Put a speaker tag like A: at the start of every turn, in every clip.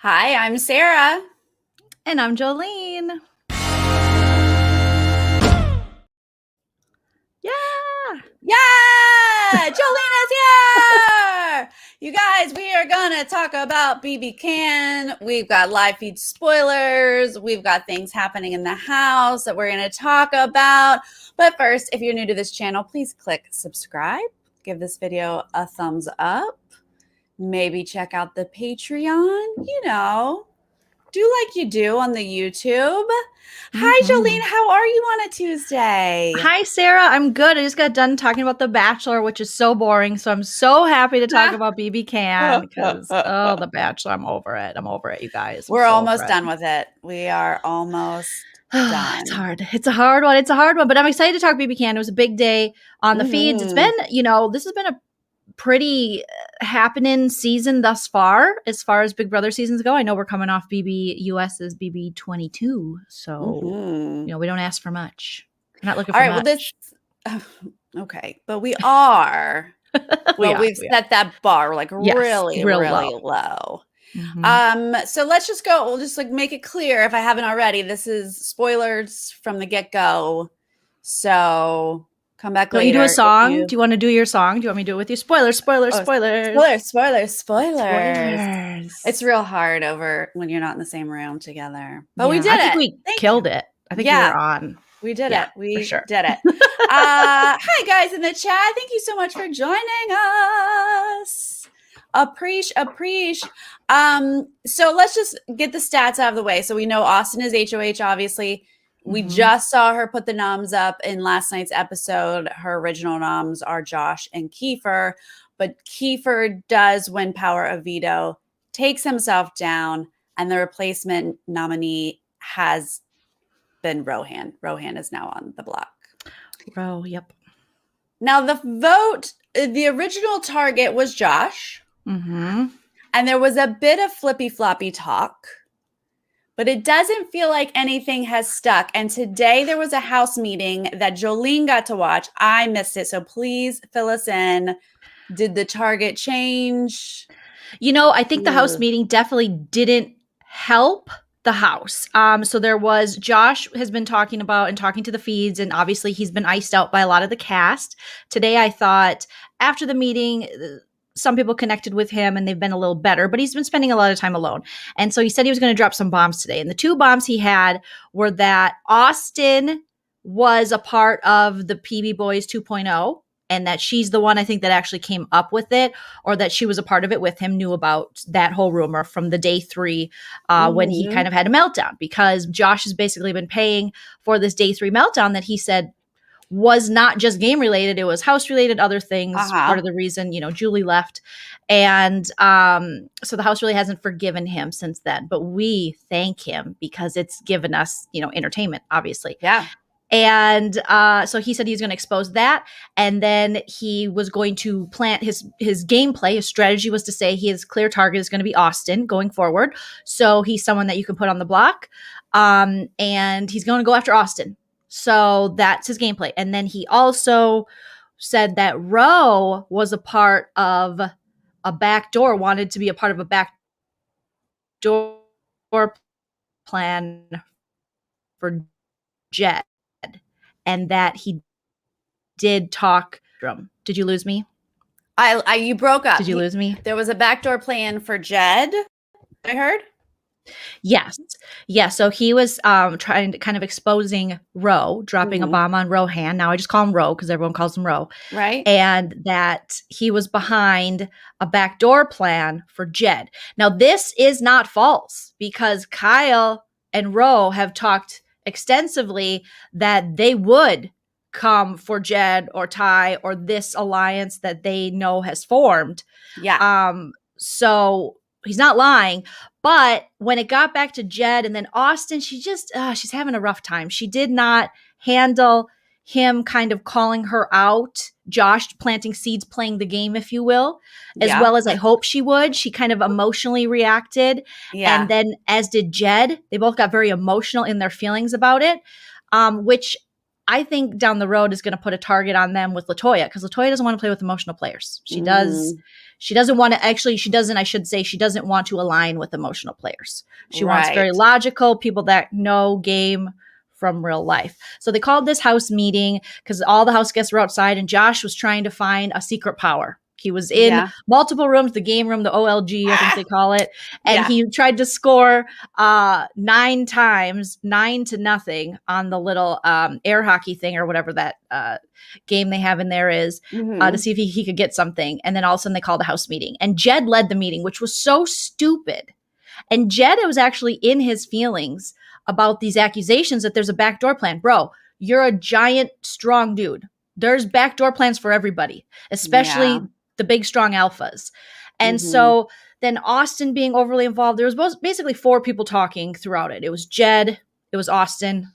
A: Hi, I'm Sarah.
B: And I'm Joleen. Yeah.
A: Yeah! Joleen is here! You guys, we are going to talk about BBCan. We've got live feed spoilers. We've got things happening in the house that we're going to talk about. But first, if you're new to this channel, please click subscribe. Give this video a thumbs up. Maybe check out the Patreon, do like you do on the YouTube. Hi, Joleen. How are you on a Tuesday?
B: Hi, Sarah. I'm good. I just got done talking about The Bachelor, which is so boring. So I'm so happy to talk about BBCan because, The Bachelor, I'm over it. I'm over it, you guys.
A: We're almost done with it. We are almost done.
B: It's hard. It's a hard one. But I'm excited to talk BBCan. It was a big day on the feeds. It's been, this has been a pretty happening season thus far as Big Brother seasons go. I know we're coming off US's BB22, so we don't ask for much. We're not looking for much.
A: Okay, but we are. We've set that bar like really low. So let's just go. We'll just make it clear if I haven't already. This is spoilers from the get-go. So come back later.
B: You do a song? Do you want to do your song? Do you want me to do it with you? Spoilers.
A: It's real hard over when you're not in the same room together. But we did it.
B: I think we killed it. I think we were on.
A: We did it. We did it. Hi, guys in the chat. Thank you so much for joining us. Appreciate. So let's just get the stats out of the way. So we know Austin is HOH, obviously. We just saw her put the noms up in last night's episode. Her original noms are Josh and Kiefer, but Kiefer does win power of veto, takes himself down, and the replacement nominee has been Rohan. Rohan is now on the block.
B: Yep.
A: Now the original target was Josh. And there was a bit of flippy-floppy talk. But it doesn't feel like anything has stuck. And today there was a house meeting that Joleen got to watch. I missed it. So please fill us in. Did the target change?
B: I think the house meeting definitely didn't help the house. So there was Josh has been talking to the feeds, and obviously he's been iced out by a lot of the cast. Today I thought after the meeting, some people connected with him and they've been a little better, but he's been spending a lot of time alone. And so he said he was going to drop some bombs today. And the two bombs he had were that Austin was a part of the PB Boys 2.0 and that she's the one, I think, that actually came up with it, or that she was a part of it with him, knew about that whole rumor from the day 3 when he kind of had a meltdown, because Josh has basically been paying for this day 3 meltdown that he said was not just game related. It was house related, other things. Part of the reason, Julie left. And so the house really hasn't forgiven him since then, but we thank him because it's given us, entertainment, obviously.
A: Yeah.
B: And so he said he's going to expose that. And then he was going to plant his gameplay. His strategy was to say his clear target is going to be Austin going forward. So he's someone that you can put on the block. And he's going to go after Austin. So that's his gameplay. And then he also said that Ro was a part of a backdoor, wanted to be a part of a backdoor plan for Jed. And that he did talk. Did you lose me?
A: You broke up.
B: Did you lose me?
A: There was a backdoor plan for Jed, I heard.
B: Yes. Yeah. So he was trying to kind of exposing Ro, dropping a bomb on Rohan. Now I just call him Ro because everyone calls him Ro.
A: Right.
B: And that he was behind a backdoor plan for Jed. Now this is not false because Kyle and Ro have talked extensively that they would come for Jed or Ty or this alliance that they know has formed.
A: Yeah.
B: So he's not lying. But when it got back to Jed and then Austin, she's having a rough time. She did not handle him kind of calling her out, Josh planting seeds, playing the game, if you will, as well as I hope she would. She kind of emotionally reacted. Yeah. And then as did Jed. They both got very emotional in their feelings about it, which I think down the road is going to put a target on them with LaToya, because LaToya doesn't want to play with emotional players. She does. She doesn't want to she doesn't want to align with emotional players. She wants
A: Right.
B: very logical people that know game from real life. So they called this house meeting because all the house guests were outside and Josh was trying to find a secret power. He was in multiple rooms, the game room, the OLG, I think they call it. And he tried to score 9 times, 9-0 on the little air hockey thing or whatever that game they have in there is to see if he could get something. And then all of a sudden they called a house meeting. And Jed led the meeting, which was so stupid. And Jed was actually in his feelings about these accusations that there's a backdoor plan. Bro, you're a giant, strong dude. There's backdoor plans for everybody, especially the big, strong alphas. And so then Austin being overly involved, there was basically 4 people talking throughout it. It was Jed, it was Austin,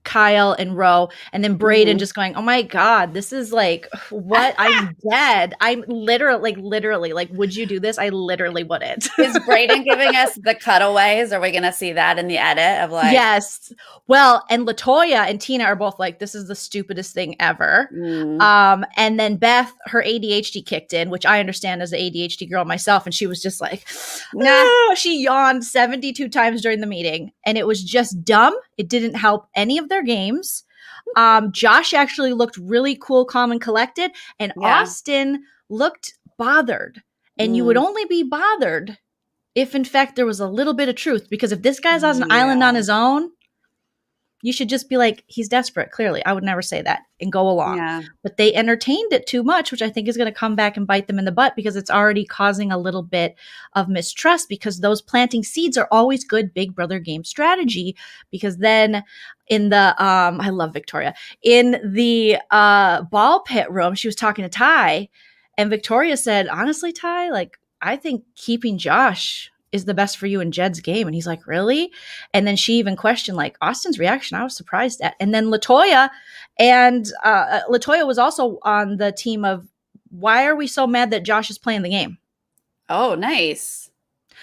B: Kyle and Ro, and then Brayden just going, oh my God, this is like, what? I'm dead. I'm literally, like, would you do this? I literally wouldn't.
A: Is Brayden giving us the cutaways? Are we going to see that in the edit of like?
B: Yes. Well, and LaToya and Tina are both like, this is the stupidest thing ever. And then Beth, her ADHD kicked in, which I understand as an ADHD girl myself. And she was just like, nah. She yawned 72 times during the meeting and it was just dumb. It didn't help any of their games. Josh actually looked really cool, calm, and collected. And Austin looked bothered. And you would only be bothered if, in fact, there was a little bit of truth. Because if this guy's on an island on his own, you should just be like, he's desperate, clearly. I would never say that and go along. But they entertained it too much, which I think is going to come back and bite them in the butt because it's already causing a little bit of mistrust because those planting seeds are always good Big Brother game strategy because then in the, I love Victoria, in the ball pit room, she was talking to Ty and Victoria said, honestly, Ty, like, I think keeping Josh is the best for you in Jed's game. And he's like, really? And then she even questioned like Austin's reaction. I was surprised at. And then LaToya was also on the team of why are we so mad that Josh is playing the game?
A: Oh, nice.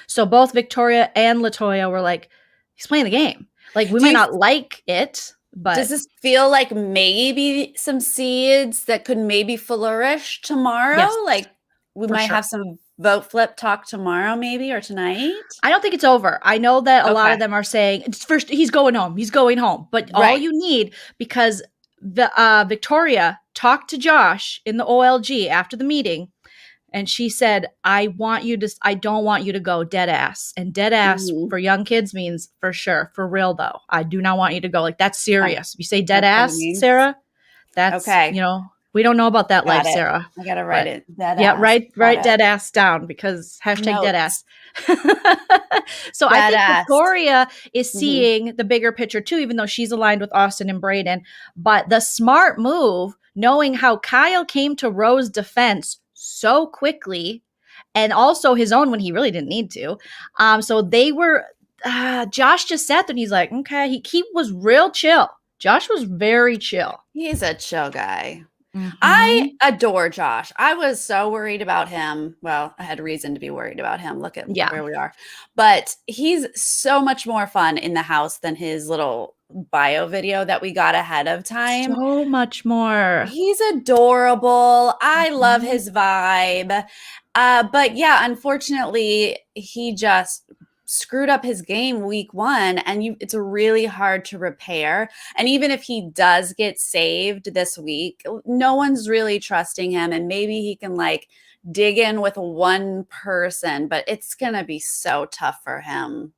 B: So both Victoria and LaToya were like, he's playing the game. Like we might not like it, but
A: does this feel like maybe some seeds that could maybe flourish tomorrow?
B: Yes,
A: like we might have some vote flip talk tomorrow, maybe, or tonight?
B: I don't think it's over. I know that a lot of them are saying, first, he's going home. He's going home. but all you need, because the Victoria talked to Josh in the OLG after the meeting, and she said, I don't want you to go dead ass. And dead ass for young kids means for sure. For real, though. I do not want you to go. Like, that's serious. You say dead ass, Sarah, that's, we don't know about that life, Sarah.
A: I got to write it.
B: Dead ass. Write dead ass down because hashtag dead ass. So I think Victoria is seeing the bigger picture too, even though she's aligned with Austin and Brayden. But the smart move, knowing how Kyle came to Ro's defense so quickly and also his own when he really didn't need to. So they were, Josh just sat there and he's like, okay, he was real chill. Josh was very chill.
A: He's a chill guy. I adore Josh. I was so worried about him. Well, I had reason to be worried about him. Look at where we are. But he's so much more fun in the house than his little bio video that we got ahead of time.
B: So much more.
A: He's adorable. I love his vibe. But yeah, unfortunately, he just screwed up his game week 1 and it's really hard to repair. And even if he does get saved this week, no one's really trusting him. And maybe he can like dig in with one person, but it's going to be so tough for him.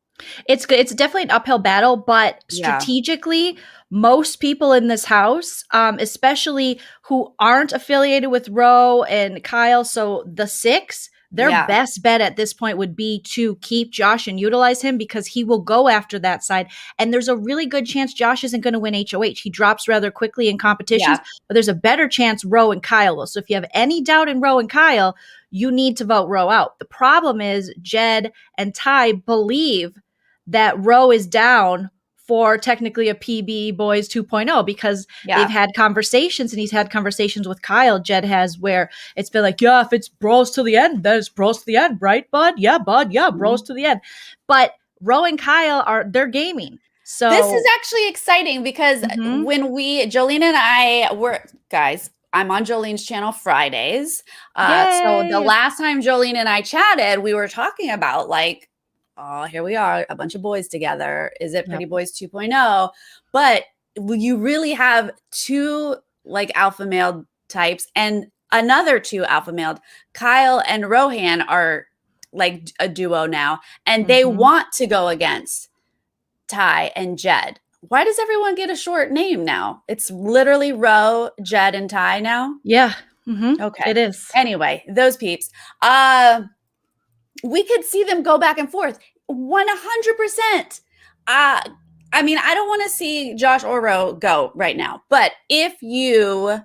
B: It's definitely an uphill battle, but strategically, most people in this house, especially who aren't affiliated with Ro and Kyle, so the 6, their best bet at this point would be to keep Josh and utilize him because he will go after that side. And there's a really good chance Josh isn't going to win HOH. He drops rather quickly in competitions, but there's a better chance Ro and Kyle will. So if you have any doubt in Ro and Kyle, you need to vote Ro out. The problem is Jed and Ty believe that Ro is down for technically a PB Boys 2.0 because they've had conversations and he's had conversations with Kyle, Jed has, where it's been like, if it's bros to the end, then it's bros to the end, right, bud? Yeah, bud. Yeah, bros to the end. But Ro and Kyle they're gaming. So
A: this is actually exciting because when Joleen and I were, guys, I'm on Jolene's channel Fridays. So the
B: Yay!
A: last time Joleen and I chatted, we were talking about like, oh, here we are, a bunch of boys together. Is it Pretty Boys 2.0? But you really have two like alpha male types and another two alpha male. Kyle and Rohan are like a duo now, and they want to go against Ty and Jed. Why does everyone get a short name now? It's literally Ro, Jed, and Ty now.
B: Yeah.
A: Okay.
B: It is.
A: Anyway, those peeps. We could see them go back and forth 100%. I mean, I don't want to see Josh or Ro go right now, but if you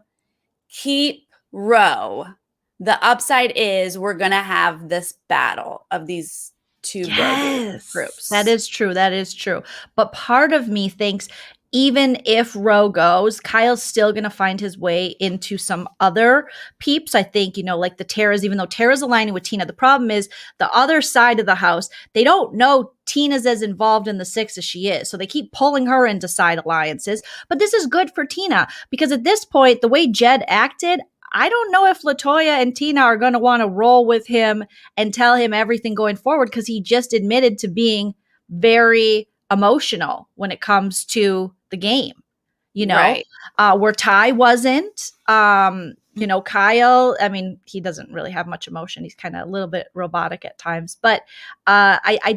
A: keep Ro, the upside is we're going to have this battle of these two groups.
B: That is true. That is true. But part of me thinks even if Ro goes, Kyle's still going to find his way into some other peeps. I think, like the Tara's, even though Tara's aligning with Tina, the problem is the other side of the house, they don't know Tina's as involved in the 6 as she is. So they keep pulling her into side alliances. But this is good for Tina because at this point, the way Jed acted, I don't know if LaToya and Tina are going to want to roll with him and tell him everything going forward because he just admitted to being very emotional when it comes to the game,
A: right.
B: Where Ty wasn't. Kyle, I mean, he doesn't really have much emotion. He's kind of a little bit robotic at times. But I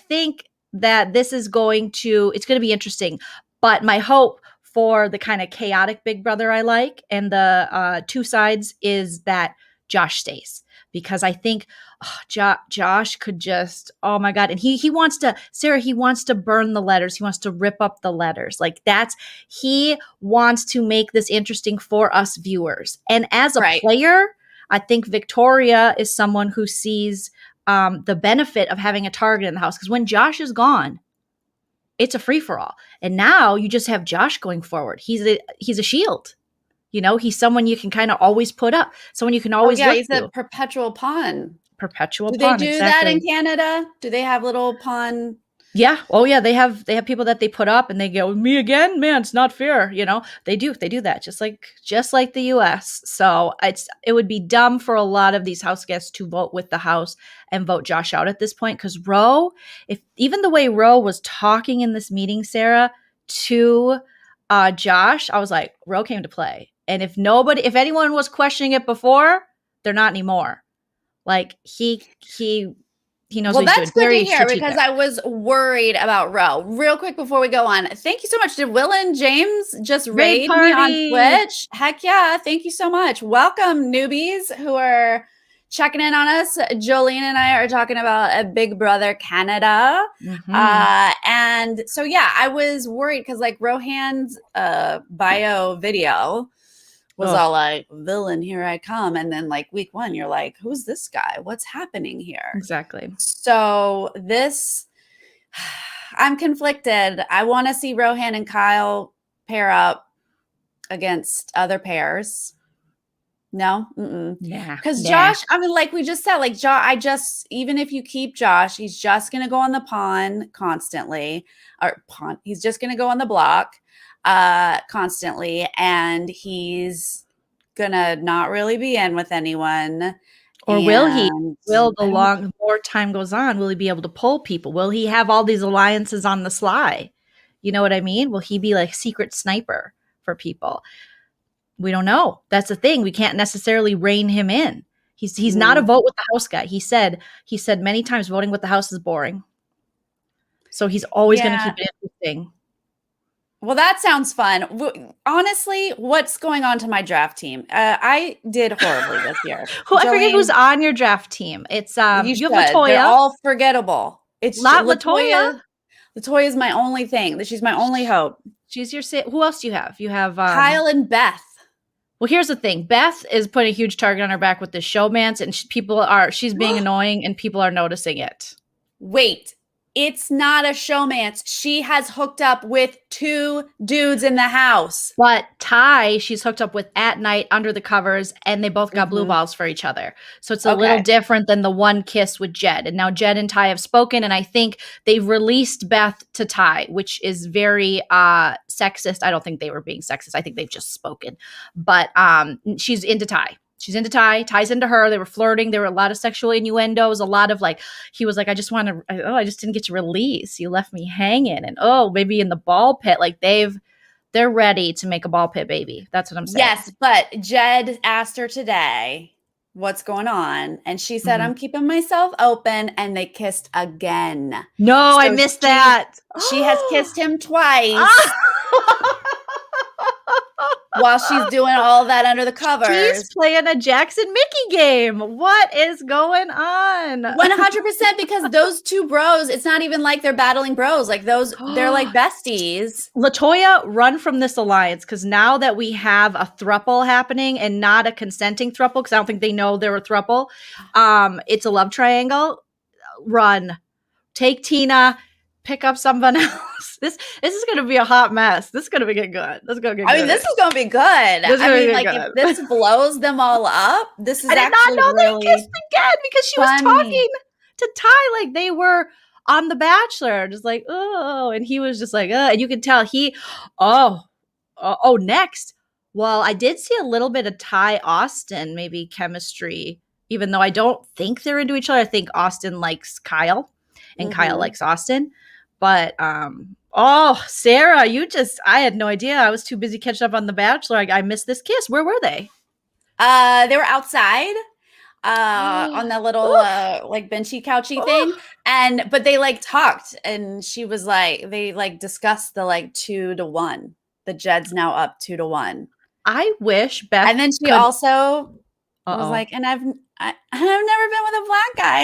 B: think that this is it's going to be interesting. But my hope for the kind of chaotic big brother I like and the two sides is that Josh stays. Because I think Josh could just, oh my God. And he wants to, Sarah, he wants to burn the letters. He wants to rip up the letters. Like he wants to make this interesting for us viewers. And as a player, I think Victoria is someone who sees the benefit of having a target in the house. Because when Josh is gone, it's a free-for-all. And now you just have Josh going forward. He's a shield. He's someone you can kind of always put up. Someone you can always look
A: he's
B: to.
A: a perpetual pawn.
B: Perpetual
A: pawn.
B: Do
A: they do that in Canada? Do they have little pawn?
B: Yeah. Oh yeah. They have people that they put up and they go, me again? Man, it's not fair. They do that just like the US. So it would be dumb for a lot of these house guests to vote with the house and vote Josh out at this point. Cause Ro, even the way Ro was talking in this meeting, Sarah, to Josh, I was like, Ro came to play. And if anyone was questioning it before, they're not anymore. Like he knows what he's doing. Well, that's
A: good to hear because I was worried about Ro. Real quick before we go on, thank you so much. Did Will and James just raid me on Twitch? Heck yeah. Thank you so much. Welcome, newbies who are checking in on us. Joleen and I are talking about Big Brother Canada. And so, yeah, I was worried because like Rohan's bio video was all like, villain, here I come. And then like week 1, you're like, who's this guy? What's happening here?
B: Exactly.
A: So I'm conflicted. I want to see Rohan and Kyle pair up against other pairs. No?
B: Yeah.
A: Because Josh, I mean, like we just said, like even if you keep Josh, he's just going to go on the pawn constantly. He's just going to go on the block constantly, and he's gonna not really be in with anyone.
B: Or will he? Will the more time goes on, will he be able to pull people? Will he have all these alliances on the sly? You know what I mean? Will he be like secret sniper for people? We don't know. That's the thing. We can't necessarily rein him in. He's not a vote with the house guy. He said many times voting with the house is boring. So he's always going to keep it interesting.
A: Well, that sounds fun. Honestly, what's going on to my draft team? I did horribly this year.
B: I forget who's on your draft team. It's you have LaToya.
A: They're all forgettable. It's
B: not LaToya.
A: LaToya is my only thing. She's my only hope.
B: She's your. Who else do you have? You have
A: Kyle and Beth.
B: Well, here's the thing. Beth is putting a huge target on her back with this showmance, and she's being annoying, and people are noticing it.
A: Wait. It's not a showmance. She has hooked up with 2 dudes in the house.
B: But Ty, she's hooked up with at night under the covers, and they both got blue balls for each other. So it's a little different than the one kiss with Jed. And now Jed and Ty have spoken, and I think they've released Beth to Ty, which is very sexist. I don't think they were being sexist. I think they've just spoken. But she's into Ty. She's into Ty. Ty's into her. They were flirting. There were a lot of sexual innuendos. A lot of like, he was like, I just didn't get to release. You left me hanging. And maybe in the ball pit. Like they're ready to make a ball pit baby. That's what I'm saying.
A: Yes, but Jed asked her today what's going on. And she said, I'm keeping myself open. And they kissed again.
B: No, so I missed that.
A: She has kissed him twice. While she's doing all that under the covers.
B: She's playing a Jackson Mickey game. What is going on?
A: 100%, because those 2 bros, it's not even like they're battling bros. Like they're like besties.
B: LaToya, run from this alliance, because now that we have a throuple happening and not a consenting throuple, because I don't think they know they're a throuple, it's a love triangle. Run. Take Tina. Pick up someone else. This is going to be a hot mess. This is going to get good. This is going to get good.
A: I mean, this is going to be good. If this blows them all up, this is
B: I did not know they kissed again, because she was talking to Ty like they were on The Bachelor, just like, oh, and he was just like, and you could tell next. Well, I did see a little bit of Ty Austin, maybe chemistry, even though I don't think they're into each other. I think Austin likes Kyle and Kyle likes Austin. But, Sarah, I had no idea. I was too busy catching up on The Bachelor. I missed this kiss. Where were they?
A: They were outside on the little like benchy couchy thing. But they like talked, and she was like, they like discussed the like 2-1. The Jed's now up 2-1.
B: I wish Beth.
A: And then she also was like, and I've never been with a black guy.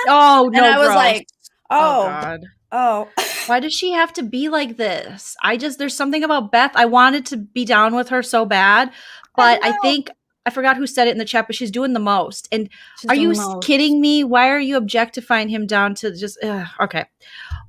B: Oh, no.
A: And I was like,
B: oh God.
A: Oh,
B: why does she have to be like this? There's something about Beth. I wanted to be down with her so bad, but I think I forgot who said it in the chat, but she's doing the most. And are you kidding me? Why are you objectifying him down to just, okay.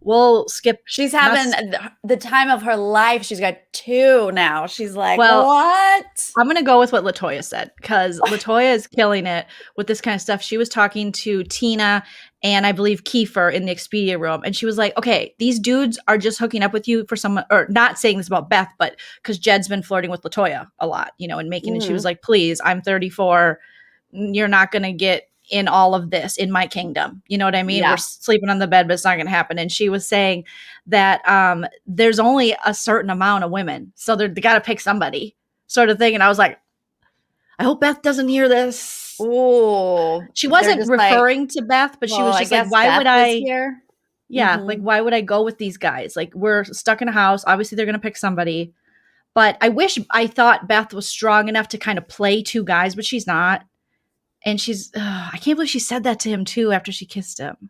B: We'll skip.
A: She's having the time of her life. She's got 2 now. She's like, what?
B: I'm going to go with what LaToya said, because LaToya is killing it with this kind of stuff. She was talking to Tina and I believe Kiefer in the Expedia room. And she was like, okay, these dudes are just hooking up with you for someone, or not saying this about Beth, but because Jed's been flirting with LaToya a lot, and making, and she was like, please, I'm 34. You're not going to get in all of this in my kingdom. You know what I mean?
A: Yeah.
B: We're sleeping on the bed, but it's not going to happen. And she was saying that there's only a certain amount of women. So they got to pick somebody, sort of thing. And I was like, I hope Beth doesn't hear this.
A: Oh,
B: she wasn't referring to Beth, but she was just like, why would I? Yeah. Like, why would I go with these guys? Like, we're stuck in a house. Obviously they're going to pick somebody, but I thought Beth was strong enough to kind of play 2 guys, but she's not. And I can't believe she said that to him too after she kissed him.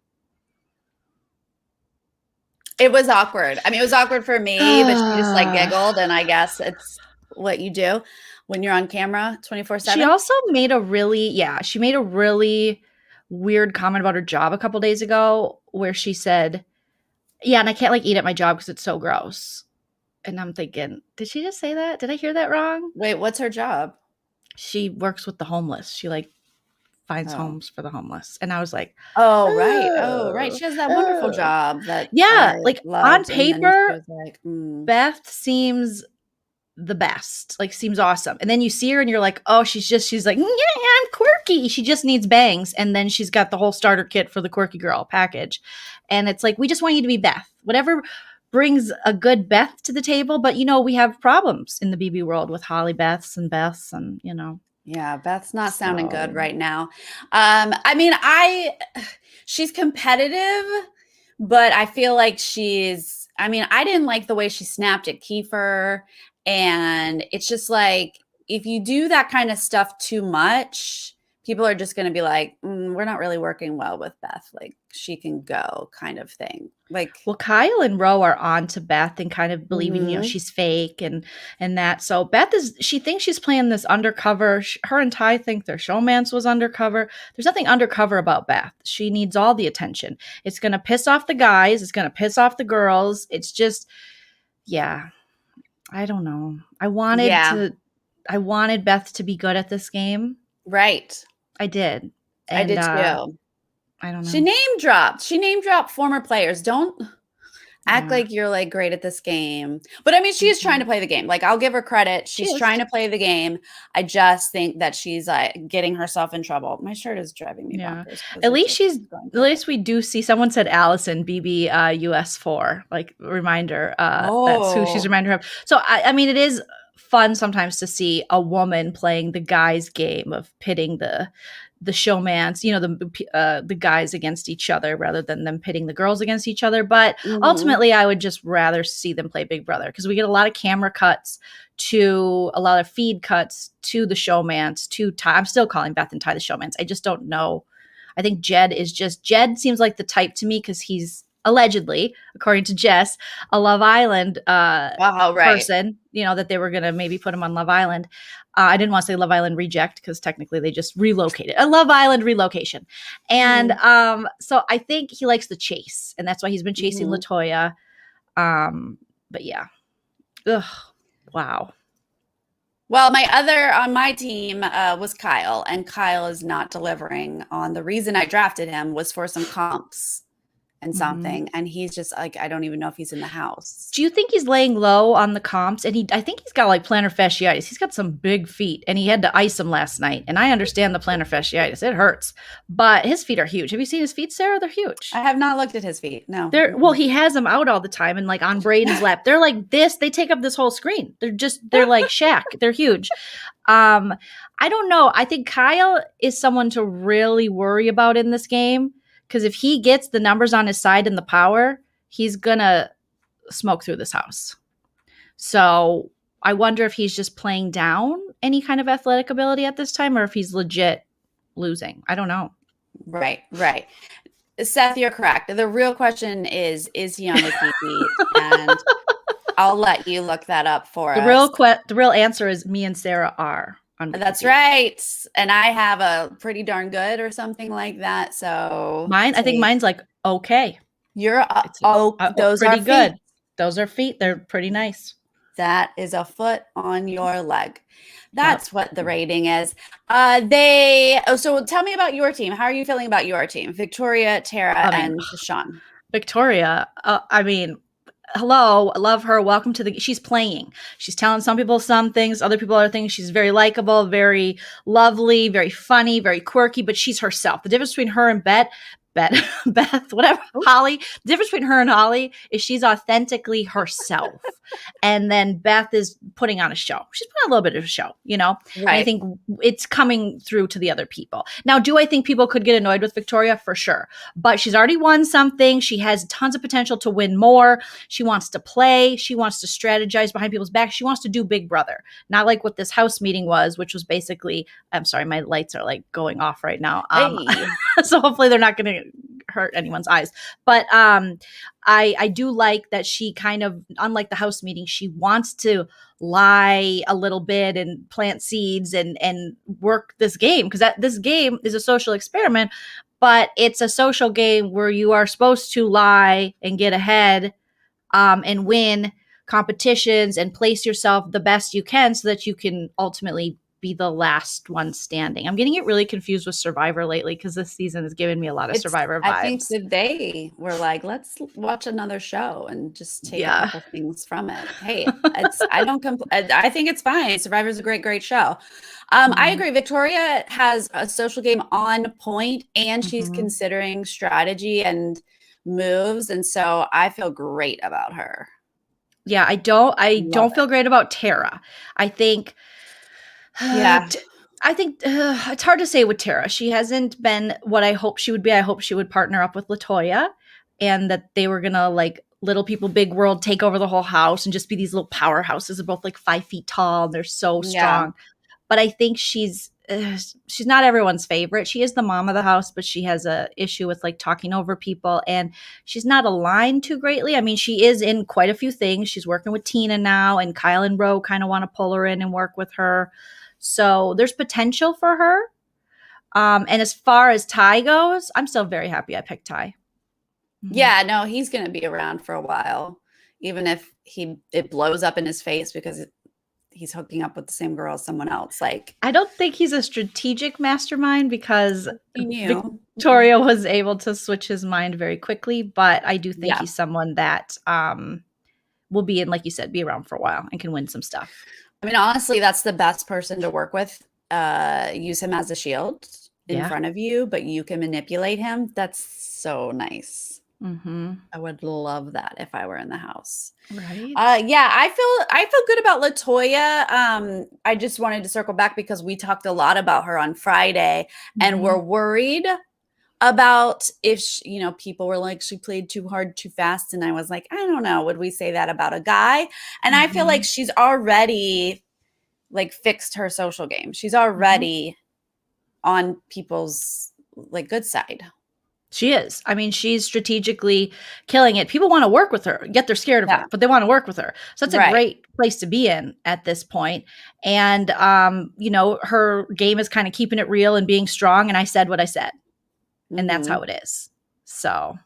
A: It was awkward. I mean, it was awkward for me, but she just like giggled, and I guess it's what you do when you're on camera 24/7.
B: She also made a really weird comment about her job a couple days ago, where she said, yeah, and I can't like eat at my job because it's so gross. And I'm thinking, did she just say that? Did I hear that wrong?
A: Wait, what's her job?
B: She works with the homeless. She like finds homes for the homeless. And I was like,
A: oh, right. She has that wonderful job that
B: on paper, Beth seems the best, like seems awesome. And then you see her and you're like, oh, she's like, yeah, I'm quirky. She just needs bangs. And then she's got the whole starter kit for the quirky girl package. And it's like, we just want you to be Beth. Whatever brings a good Beth to the table. But, we have problems in the BB world with Holly Beths and Beths and,
A: Yeah, Beth's not sounding good right now. I mean, she's competitive, but I feel like I didn't like the way she snapped at Kiefer. And it's just like, if you do that kind of stuff too much, people are just going to be like, we're not really working well with Beth. Like, she can go kind of thing. Like,
B: well, Kyle and Ro are on to Beth and kind of believing,
A: mm-hmm.
B: she's fake and that. So Beth she thinks she's playing this undercover. Her and Ty think their showmance was undercover. There's nothing undercover about Beth. She needs all the attention. It's going to piss off the guys. It's going to piss off the girls. It's just, yeah, I don't know. I wanted Beth to be good at this game.
A: Right.
B: I did. And,
A: I did too.
B: I don't know.
A: She name dropped former players. Don't act like you're like great at this game. But I mean, she is trying to play the game. Like, I'll give her credit. She's trying to play the game. I just think that she's like getting herself in trouble. My shirt is driving me bonkers.
B: At least we do see, someone said Allison BB US4, like reminder. That's who she's a reminder of. So I mean, it is fun sometimes to see a woman playing the guys game of pitting the showmance, the guys against each other rather than them pitting the girls against each other. But ultimately, I would just rather see them play Big Brother, because we get a lot of camera cuts to a lot of feed cuts to the showmance, to Ty. I'm still calling Beth and Ty the showmance. I just don't know. I think Jed seems like the type to me, because he's allegedly, according to Jess, a Love Island person, that they were going to maybe put him on Love Island. I didn't want to say Love Island reject, because technically they just relocated. A Love Island relocation. And so I think he likes the chase, and that's why he's been chasing LaToya. But yeah. Ugh. Wow.
A: Well, my other on my team was Kyle, and Kyle is not delivering on the reason I drafted him was for some comps and something. And he's just like, I don't even know if he's in the house.
B: Do you think he's laying low on the comps? And I think he's got like plantar fasciitis. He's got some big feet, and he had to ice them last night. And I understand the plantar fasciitis. It hurts, but his feet are huge. Have you seen his feet, Sarah? They're huge.
A: I have not looked at his feet. No.
B: Well, he has them out all the time and like on Braden's lap. They're like this. They take up this whole screen. They're like Shaq. They're huge. I don't know. I think Kyle is someone to really worry about in this game. Because if he gets the numbers on his side and the power, he's going to smoke through this house. So I wonder if he's just playing down any kind of athletic ability at this time, or if he's legit losing. I don't know.
A: Right. Seth, you're correct. The real question is he on the TV? And I'll let you look that up for us.
B: The real answer is me and Sarah are.
A: That's right. And I have a pretty darn good or something like that. So
B: I think mine's like okay.
A: Those are pretty good.
B: Those are feet. They're pretty nice.
A: That is a foot on your leg. That's what the rating is. So tell me about your team. How are you feeling about your team? Victoria, Tara, and Deshawn.
B: Victoria, I mean, hello, I love her. Welcome to she's playing. She's telling some people some things, other people other things. She's very likable, very lovely, very funny, very quirky, but she's herself. The difference between her and Beth, whatever, Holly, the difference between her and Holly is she's authentically herself. And then Beth is putting on a show. She's putting on a little bit of a show, Right. And I think it's coming through to the other people. Now, do I think people could get annoyed with Victoria? For sure. But she's already won something. She has tons of potential to win more. She wants to play. She wants to strategize behind people's backs. She wants to do Big Brother. Not like what this house meeting was, which was basically, I'm sorry, my lights are like going off right now. So hopefully they're not going to hurt anyone's eyes. But I do like that she kind of, unlike the house meeting, she wants to lie a little bit and plant seeds and work this game, because this game is a social experiment, but it's a social game where you are supposed to lie and get ahead and win competitions and place yourself the best you can so that you can ultimately be the last one standing. I'm getting it really confused with Survivor lately, because this season has given me a lot of Survivor vibes.
A: I think today we're like, let's watch another show and just take a couple things from it. Hey, I think it's fine. Survivor's a great show. I agree. Victoria has a social game on point, and she's considering strategy and moves, and so I feel great about her.
B: Yeah, I don't feel great about Tara. I think it's hard to say with Tara. She hasn't been what I hope she would be. I hope she would partner up with LaToya, and that they were gonna like little people, big world, take over the whole house and just be these little powerhouses. They're both like 5 feet tall. And they're so strong. But I think she's she's not everyone's favorite. She is the mom of the house, but she has a issue with like talking over people, and she's not aligned too greatly. I mean, she is in quite a few things. She's working with Tina now, and Kyle and Ro kind of want to pull her in and work with her. So there's potential for her. And as far as Ty goes, I'm still very happy I picked Ty.
A: Mm-hmm. Yeah, no, he's going to be around for a while, even if it blows up in his face because he's hooking up with the same girl as someone else. Like,
B: I don't think he's a strategic mastermind because Victoria was able to switch his mind very quickly, but I do think he's someone that will be in, like you said, be around for a while and can win some stuff.
A: I mean, honestly, that's the best person to work with. Use him as a shield in front of you, but you can manipulate him. That's so nice. Mm-hmm. I would love that if I were in the house.
B: Right.
A: I feel good about LaToya. I just wanted to circle back because we talked a lot about her on Friday, and we're worried about if people were like, she played too hard, too fast, and I was like, I don't know, would we say that about a guy? And I feel like she's already like fixed her social game. She's already on people's like good side.
B: She is. I mean, she's strategically killing it. People want to work with her, yet they're scared of her, but they want to work with her. So that's a great place to be in at this point. And, her game is kind of keeping it real and being strong. And I said what I said. And that's how it is. So.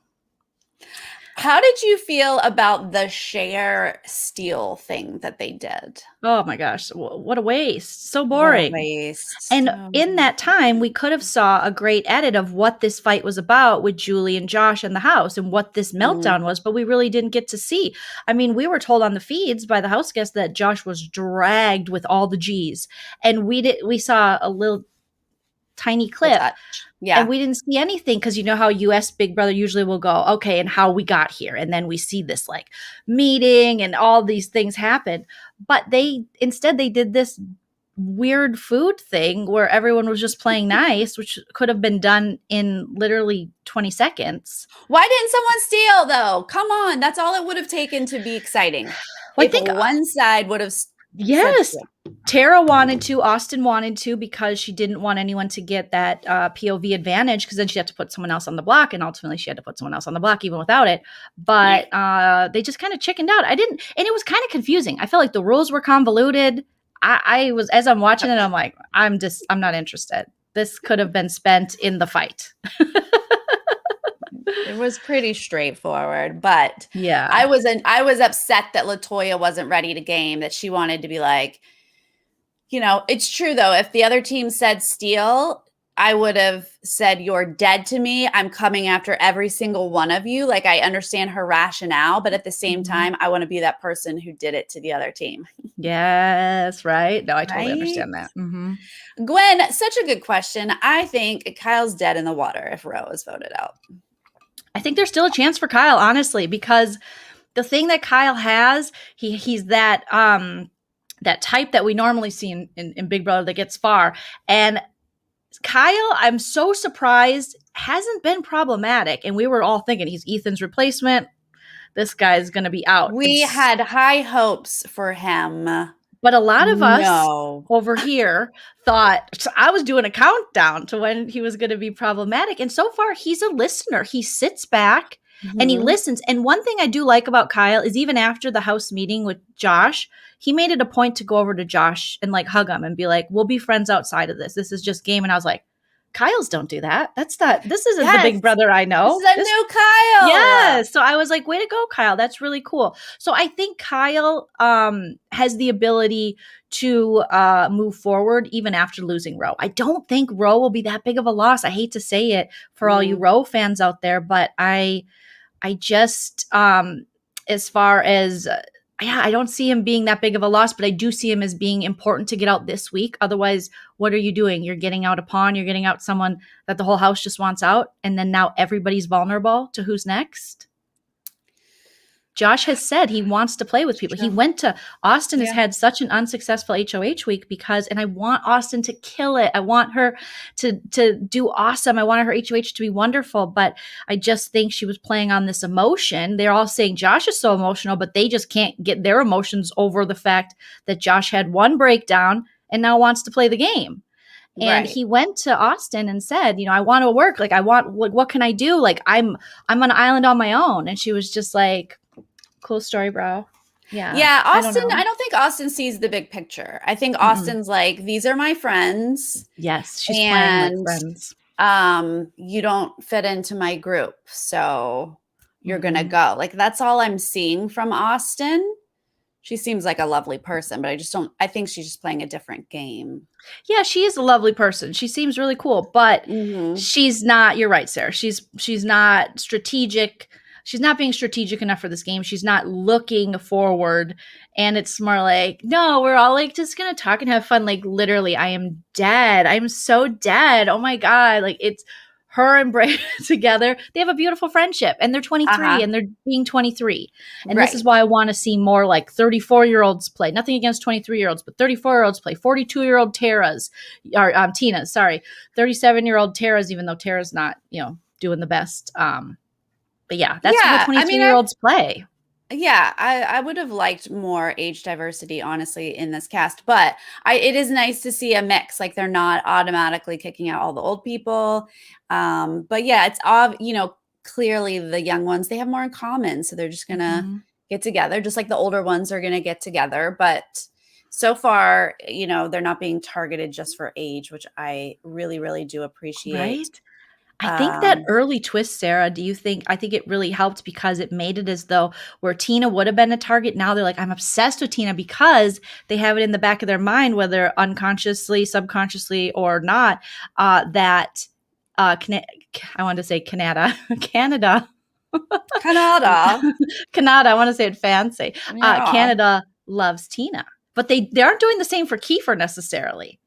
A: How did you feel about the share steal thing that they did?
B: Oh my gosh. What a waste. So boring.
A: What a waste.
B: And in that time, we could have saw a great edit of what this fight was about with Julie and Josh in the house and what this meltdown was, but we really didn't get to see. I mean, we were told on the feeds by the house guests that Josh was dragged with all the G's. And we saw a little tiny clip.
A: Yeah.
B: And we didn't see anything because you know how US Big Brother usually will go, okay, and how we got here. And then we see this like meeting and all these things happen. But instead they did this weird food thing where everyone was just playing nice, which could have been done in literally 20 seconds.
A: Why didn't someone steal though? Come on. That's all it would have taken to be exciting.
B: Well,
A: if I think one side would have.
B: Yes. Tara wanted to, Austin wanted to, because she didn't want anyone to get that POV advantage, because then she had to put someone else on the block, and ultimately she had to put someone else on the block even without it. But they just kind of chickened out. And it was kind of confusing. I felt like the rules were convoluted. I was, as I'm watching it, I'm like, I'm not interested. This could have been spent in the fight.
A: It was pretty straightforward, but
B: yeah,
A: I was upset that LaToya wasn't ready to game, that she wanted to be like, it's true though. If the other team said steal, I would have said, you're dead to me. I'm coming after every single one of you. Like, I understand her rationale, but at the same time, I want to be that person who did it to the other team.
B: Yes, right. No, I totally understand that. Mm-hmm.
A: Gwen, such a good question. I think Kyle's dead in the water if Ro is voted out.
B: I think there's still a chance for Kyle, honestly, because the thing that Kyle has, he's that that type that we normally see in Big Brother that gets far. And Kyle, I'm so surprised, hasn't been problematic. And we were all thinking he's Ethan's replacement. This guy's going to be out.
A: We had high hopes for him.
B: But a lot of us over here thought, I was doing a countdown to when he was going to be problematic. And so far, he's a listener. He sits back and he listens. And one thing I do like about Kyle is even after the house meeting with Josh, he made it a point to go over to Josh and like hug him and be like, we'll be friends outside of this. This is just game. And I was like, Kyle's don't do that. This isn't the Big Brother I know.
A: This is a new Kyle.
B: Yes. So I was like, way to go, Kyle. That's really cool. So I think Kyle has the ability to move forward even after losing Ro. I don't think Ro will be that big of a loss. I hate to say it for all you Ro fans out there, but I just, as far as I don't see him being that big of a loss, but I do see him as being important to get out this week. Otherwise, what are you doing? You're getting out a pawn. You're getting out someone that the whole house just wants out. And then now everybody's vulnerable to who's next. Josh has said he wants to play with people. He went to Austin has had such an unsuccessful HOH week and I want Austin to kill it. I want her to do awesome. I wanted her HOH to be wonderful, but I just think she was playing on this emotion. They're all saying Josh is so emotional, but they just can't get their emotions over the fact that Josh had one breakdown and now wants to play the game. And he went to Austin and said, I want to work. Like, what can I do? Like, I'm on an island on my own. And she was just like, cool story, bro.
A: Yeah. Austin, I don't think Austin sees the big picture. I think Austin's like, these are my friends.
B: Yes. She's playing like friends.
A: You don't fit into my group. So you're going to go. Like, that's all I'm seeing from Austin. She seems like a lovely person, but I think she's just playing a different game.
B: Yeah, she is a lovely person. She seems really cool, but she's not, you're right, Sarah. She's not strategic. She's not being strategic enough for this game. She's not looking forward. And it's more like, no, we're all like just going to talk and have fun. Like, literally, I am dead. I'm so dead. Oh my God. Like, it's her and Bray together. They have a beautiful friendship, and they're 23 and they're being 23. And this is why I want to see more like 34-year-olds play. Nothing against 23-year-olds, but 34-year-olds play. 42-year-old Tinas, 37-year-old Tara's, even though Tara's not, doing the best. But yeah, that's how 23-year-olds play.
A: Yeah, I would have liked more age diversity, honestly, in this cast. But it is nice to see a mix. Like, they're not automatically kicking out all the old people. But yeah, it's clearly the young ones, they have more in common. So they're just going to get together, just like the older ones are going to get together. But so far, they're not being targeted just for age, which I really, really do appreciate.
B: Right? I think that early twist, Sarah, I think it really helped because it made it as though where Tina would have been a target. Now they're like, I'm obsessed with Tina, because they have it in the back of their mind, whether unconsciously, subconsciously, or not, that I wanted to say Canada.
A: Canada.
B: I want to say it fancy. Yeah. Canada loves Tina, but they aren't doing the same for Kiefer necessarily.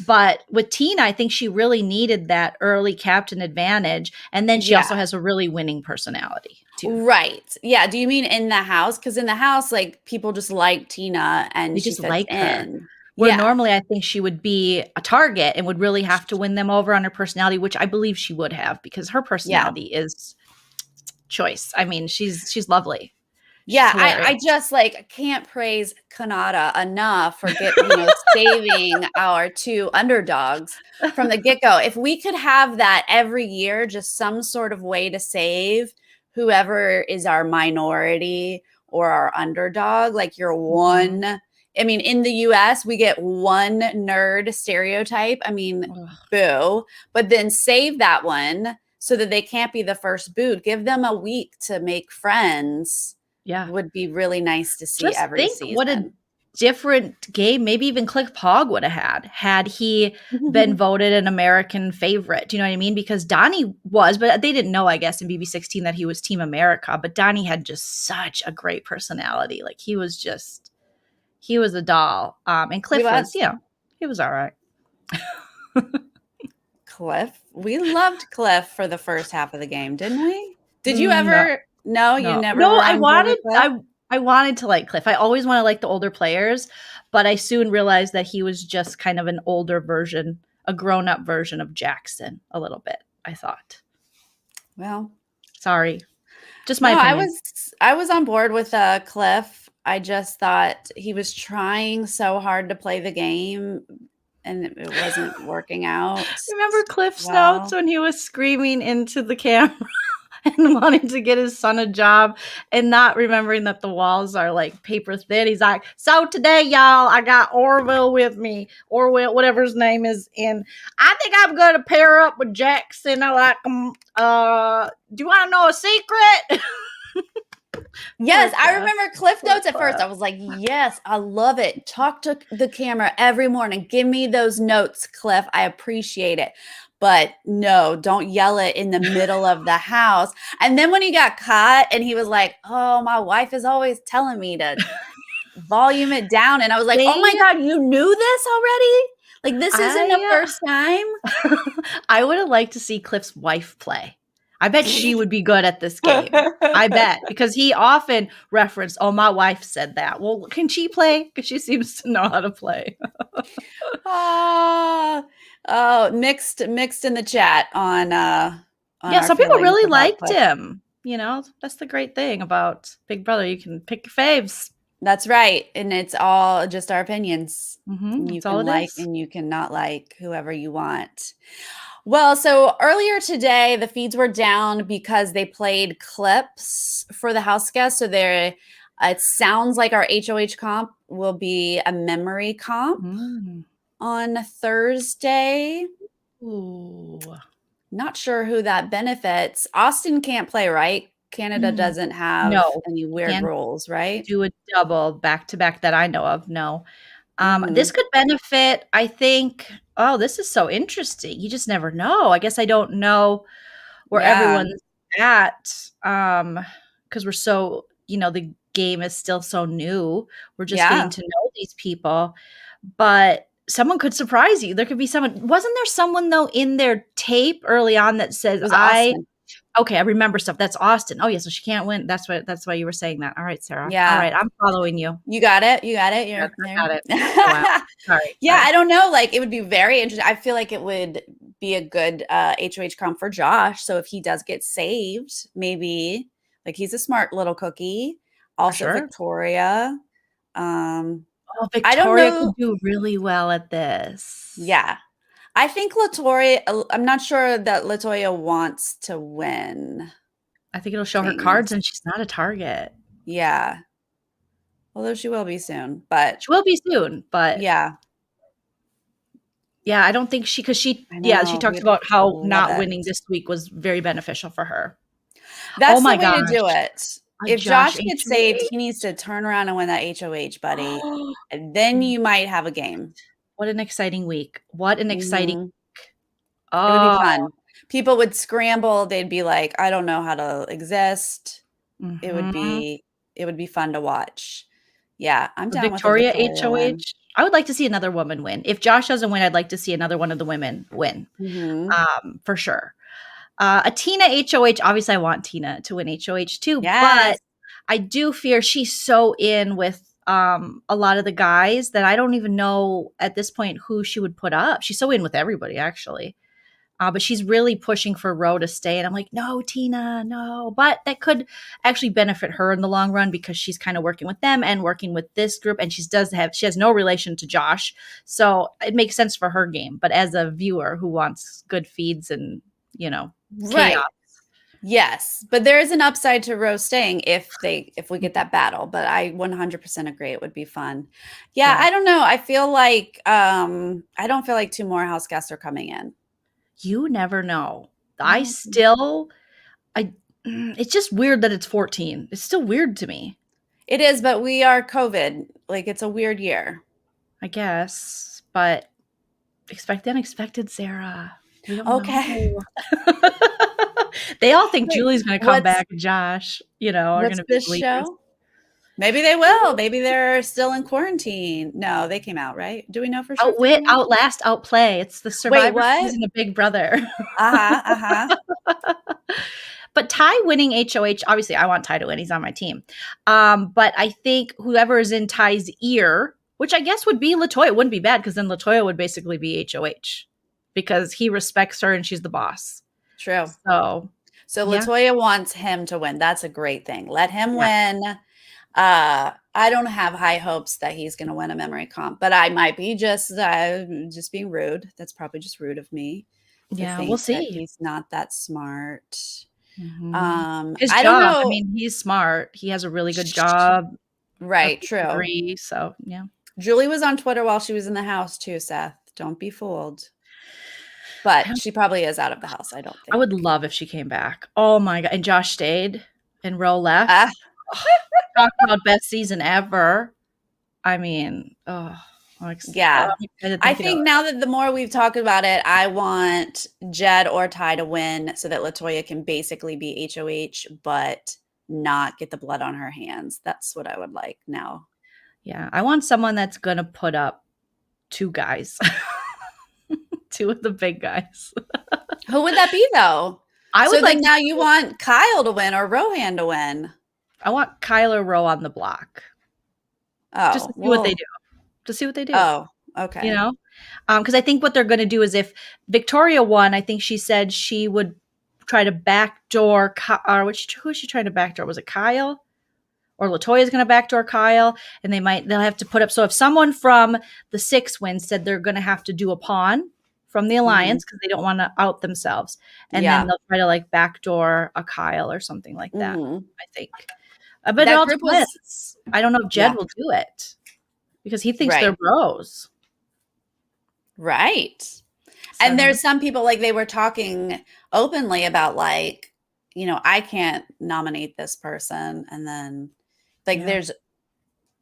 B: But with Tina, I think she really needed that early captain advantage. And then she also has a really winning personality too.
A: Right. Yeah. Do you mean in the house? Because in the house, like, people just like Tina and she just like her.
B: Where normally I think she would be a target and would really have to win them over on her personality, which I believe she would have, because her personality is choice. I mean, she's lovely.
A: I just can't praise Kanata enough for saving our two underdogs from the get-go. If we could have that every year, just some sort of way to save whoever is our minority or our underdog, like you're one. I mean, in the US, we get one nerd stereotype. I mean, boo. But then save that one so that they can't be the first booed. Give them a week to make friends.
B: Yeah,
A: would be really nice to see every season.
B: What a different game, maybe even Cliff Pog would have had he been voted an American favorite. Do you know what I mean? Because Donnie was, but they didn't know, I guess, in BB16 that he was Team America. But Donnie had just such a great personality. Like, he was a doll. And Cliff was, he was all right.
A: Cliff, we loved Cliff for the first half of the game, didn't we? Did you ever? No, you never.
B: No, I wanted to like Cliff. I always want to like the older players, but I soon realized that he was just kind of an older version, a grown-up version of Jackson a little bit, I thought.
A: Well,
B: sorry. Just my opinion.
A: I was on board with Cliff. I just thought he was trying so hard to play the game and it wasn't working out.
B: Remember Cliff's notes when he was screaming into the camera? And wanting to get his son a job and not remembering that the walls are like paper thin. He's like, so today, y'all, I got Orville with me. Orville, whatever his name is. And I think I'm going to pair up with Jackson. I like him. Do you want to know a secret?
A: Yes, I remember Cliff Notes at first. I was like, yes, I love it. Talk to the camera every morning. Give me those notes, Cliff. I appreciate it. But no, don't yell it in the middle of the house. And then when he got caught and he was like, oh, my wife is always telling me to volume it down. And I was like, oh my God, you knew this already? Like, this isn't the first time?
B: I would have liked to see Cliff's wife play. I bet she would be good at this game. I bet. Because he often referenced, oh, my wife said that. Well, can she play? Because she seems to know how to play.
A: Oh, mixed in the chat on
B: some people really liked him. You know, that's the great thing about Big Brother. You can pick your faves.
A: That's right. And it's all just our opinions. You
B: That's all
A: can
B: it
A: like
B: is.
A: and you cannot like whoever you want. Well, so earlier today, the feeds were down because they played clips for the house guests. So there, it sounds like our HOH comp will be a memory comp on Thursday.
B: Ooh.
A: Not sure who that benefits. Austin can't play, right? Canada doesn't have
B: No,
A: any weird
B: can't
A: rules, right?
B: do a double back to back that I know of. No. This
A: Mhm.
B: could benefit, I think. Oh, this is so interesting. You just never know. I guess I don't know where
A: Yeah.
B: everyone's at. Because we're so, the game is still so new. We're just getting
A: Yeah.
B: to know these people. But someone could surprise you. There could be someone. Wasn't there someone though in their tape early on that says,
A: It was Austin.
B: okay, I remember stuff. That's Austin. Oh yeah, so she can't win. That's why you were saying that. All right, Sarah. All
A: Yeah.
B: right, I'm following you.
A: You got it. You got it.
B: Yes,
A: You're
B: I
A: there.
B: got it. Wow. Sorry.
A: Yeah, I don't know. Like, it would be very interesting. I feel like it would be a good HOH comp for Josh. So if he does get saved, maybe like he's a smart little cookie.
B: For
A: Also
B: sure.
A: Victoria. Um,
B: Oh,
A: I don't
B: Victoria could
A: know.
B: do really well at this.
A: Yeah. I think Latoya, I'm not sure that Latoya wants to win
B: I think it'll show her cards
A: things.
B: and she's not a target.
A: Yeah. Although she will be soon, but
B: She will be soon, but
A: yeah,
B: yeah, I don't think she
A: I
B: she
A: know.
B: talked
A: We'd
B: about how
A: love
B: not
A: it.
B: winning this week was very beneficial for her. Oh
A: That's the
B: my
A: way to do
B: gosh.
A: it.
B: A
A: If
B: Josh
A: Josh gets saved, he needs
B: HOH.
A: to turn around and win that HOH, buddy. And then you might have a game.
B: What an exciting week. What an exciting
A: Mhm. It would be
B: Oh.
A: fun. People would scramble. They'd be like, "I don't know how to exist." It would
B: Mhm.
A: be it would be fun to watch. Yeah, I'm down with the
B: Victoria
A: Victoria win.
B: HOH. I would like to see another woman win. If Josh doesn't win, I'd like to see another one of the women win.
A: Mhm.
B: For sure. A Tina HOH, obviously I want Tina to win HOH too,
A: Yes.
B: but I do fear she's so in with a lot of the guys that I don't even know at this point who she would put up. She's so in with everybody actually. But she's really pushing for Roe to stay. And I'm like, no, Tina, no. But that could actually benefit her in the long run because she's kind of working with them and working with this group. And she has no relation to Josh. So it makes sense for her game. But as a viewer who wants good feeds and, chaos.
A: Right. Yes, but there is an upside to Rose staying if we get that battle, but I 100% agree it would be fun. Yeah,
B: Yeah.
A: I don't know. I don't feel like two more house guests are coming in.
B: You never know.
A: No.
B: It's just weird that it's 14. It's still weird to me.
A: It is, but we are COVID. Like, it's a weird year.
B: I guess. But expect the unexpected, Sarah. We don't
A: Okay.
B: know. They all think
A: Wait,
B: Julie's going to come back and Josh, are going
A: what's
B: to be
A: this
B: believers.
A: show? Maybe they will. Maybe they're still in quarantine. No, they came out, right? Do we know for sure if they
B: Outwit,
A: came out?
B: outlast, outplay. It's the
A: Wait,
B: Survivor
A: what?
B: season of Big Brother.
A: Uh-huh, uh-huh.
B: But Ty winning HOH, obviously I want Ty to win. He's on my team. But I think whoever is in Ty's ear, which I guess would be Latoya, it wouldn't be bad because then Latoya would basically be HOH because he respects her and she's the boss.
A: True.
B: So yeah.
A: Latoya wants him to win. That's a great thing. Let him win. I don't have high hopes that he's going to win a memory comp, but I might be just being rude. That's probably just rude of me.
B: Yeah,
A: Think
B: we'll
A: that
B: see.
A: he's not that smart.
B: His
A: I
B: job,
A: don't know.
B: I mean, he's smart. He has a really good job.
A: Right, true.
B: Degree, so yeah.
A: Julie was on Twitter while she was in the house too, Seth. Don't be fooled. But she probably is out of the house, I don't think.
B: I would love if she came back. Oh my God. And Josh stayed and Ro left. Talk about best season ever. I mean,
A: yeah. I think now that the more we've talked about it, I want Jed or Ty to win so that Latoya can basically be HOH, but not get the blood on her hands. That's what I would like now.
B: Yeah. I want someone that's going to put up two guys. Two of the big guys.
A: Who would that be though? Now you want Kyle to win or Rohan to win.
B: I want Kyle or Ro on the block.
A: Oh,
B: just to see what they do. To see what they do.
A: Oh, okay.
B: Because I think what they're going to do is if Victoria won, I think she said she would try to backdoor. Who is she trying to backdoor? Was it Kyle or Latoya's going to backdoor Kyle, and they'll have to put up. So if someone from the 6 wins said they're going to have to do a pawn from the alliance because they don't want to out themselves, and then they'll try to like backdoor a Kyle or something like that. I think, but it all depends. I don't know if Jed will do it because he thinks they're bros.
A: Right. So, and there's some people, like, they were talking openly about, like, you know, I can't nominate this person. And then, like, there's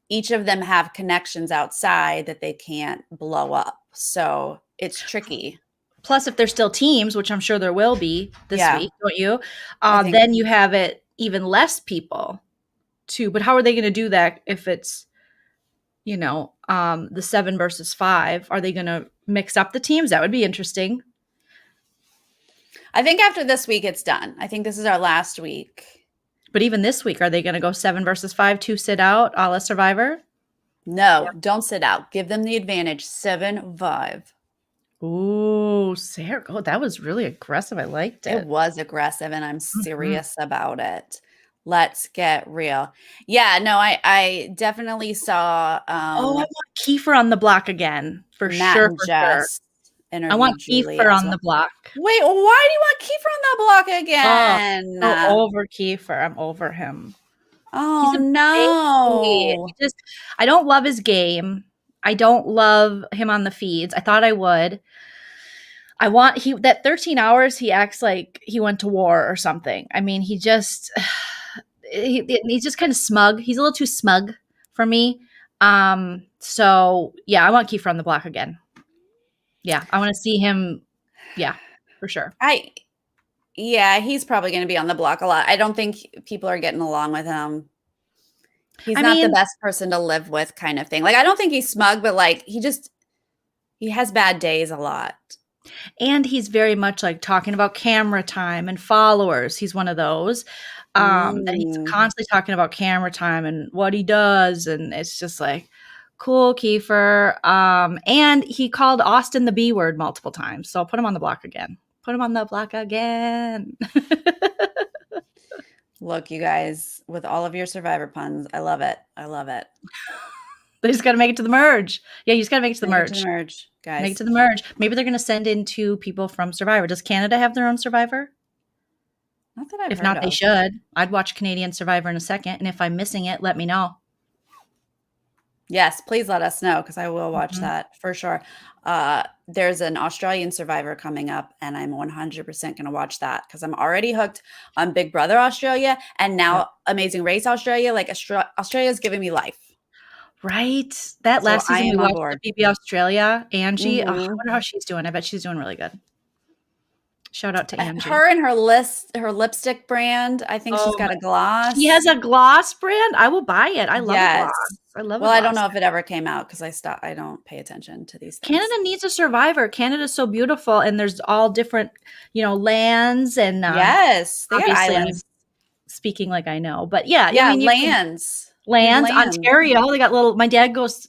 A: each of them have connections outside that they can't blow up. So it's tricky.
B: Plus, if there's still teams, which I'm sure there will be this week, don't you? Then you have it even less people too. But how are they going to do that if it's, you know, the 7 versus 5? Are they going to mix up the teams? That would be interesting.
A: I think after this week, it's done. I think this is our last week.
B: But even this week, are they going to go 7 versus 5, 2 sit out, a la Survivor?
A: No, don't sit out. Give them the advantage. 7-5.
B: Ooh, Sarah. Oh, that was really aggressive. I liked it.
A: It was aggressive, and I'm serious about it. Let's get real. Yeah, no, I definitely saw.
B: I want Kiefer on the block again for
A: Matt
B: sure.
A: And Jess
B: I want Kiefer on the block.
A: Wait, why do you want Kiefer on the block again?
B: I'm over Kiefer. I'm over him.
A: Oh no!
B: I don't love his game. I don't love him on the feeds. I thought I would. That 13 hours. He acts like he went to war or something. I mean, he's just kind of smug. He's a little too smug for me. So yeah, I want Kiefer on the block again. Yeah, I want to see him. Yeah, for sure.
A: He's probably going to be on the block a lot. I don't think people are getting along with him. He's not the best person to live with, kind of thing. Like, I don't think he's smug, but like he has bad days a lot.
B: And he's very much like talking about camera time and followers. He's one of those. And he's constantly talking about camera time and what he does. And it's just like, cool, Kiefer. And he called Austin the B word multiple times. So I'll put him on the block again. Put him on the block again.
A: Look, you guys, with all of your Survivor puns, I love it. I love it.
B: They just got to make it to the merge. Yeah, you just got to make it to the merge.
A: Guys.
B: Make it to the merge. Maybe they're going to send in 2 people from Survivor. Does Canada have their own Survivor?
A: Not that I've heard
B: If not,
A: of.
B: they should. I'd watch Canadian Survivor in a second. And if I'm missing it, let me know.
A: Yes, please let us know because I will watch that for sure. There's an Australian Survivor coming up, and I'm 100% going to watch that because I'm already hooked on Big Brother Australia and now Amazing Race Australia. Like, Australia is giving me life.
B: Right. That last season we watched the BB Australia, Angie. I wonder how she's doing. I bet she's doing really good. Shout out to Angie.
A: Her and her lipstick brand. I think she's got a gloss.
B: She has a gloss brand. I will buy it. I love a gloss. I love.
A: Well, I don't know if it ever came out because I don't pay attention to these things.
B: Canada needs a Survivor. Canada's so beautiful, and there's all different, lands and
A: yes, they got islands.
B: I'm speaking like I know, but yeah,
A: I mean, lands.
B: Ontario. They got little. My dad goes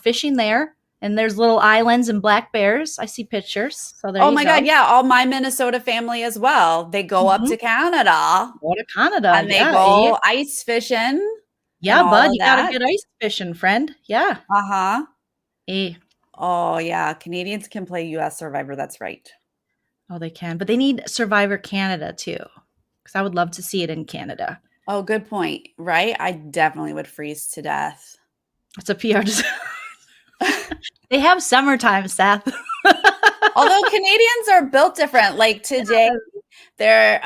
B: fishing there. And there's little islands and black bears. I see pictures. So there. Oh my God!
A: Yeah, all my Minnesota family as well. They go up to Canada.
B: Go to Canada,
A: and they go ice fishing.
B: Yeah, bud, you gotta get ice fishing, friend. Yeah.
A: Oh yeah, Canadians can play U.S. Survivor. That's right.
B: Oh, they can, but they need Survivor Canada too, because I would love to see it in Canada.
A: Oh, good point. Right? I definitely would freeze to death.
B: It's a PR. They have summertime, Seth.
A: Although Canadians are built different. Like today, they're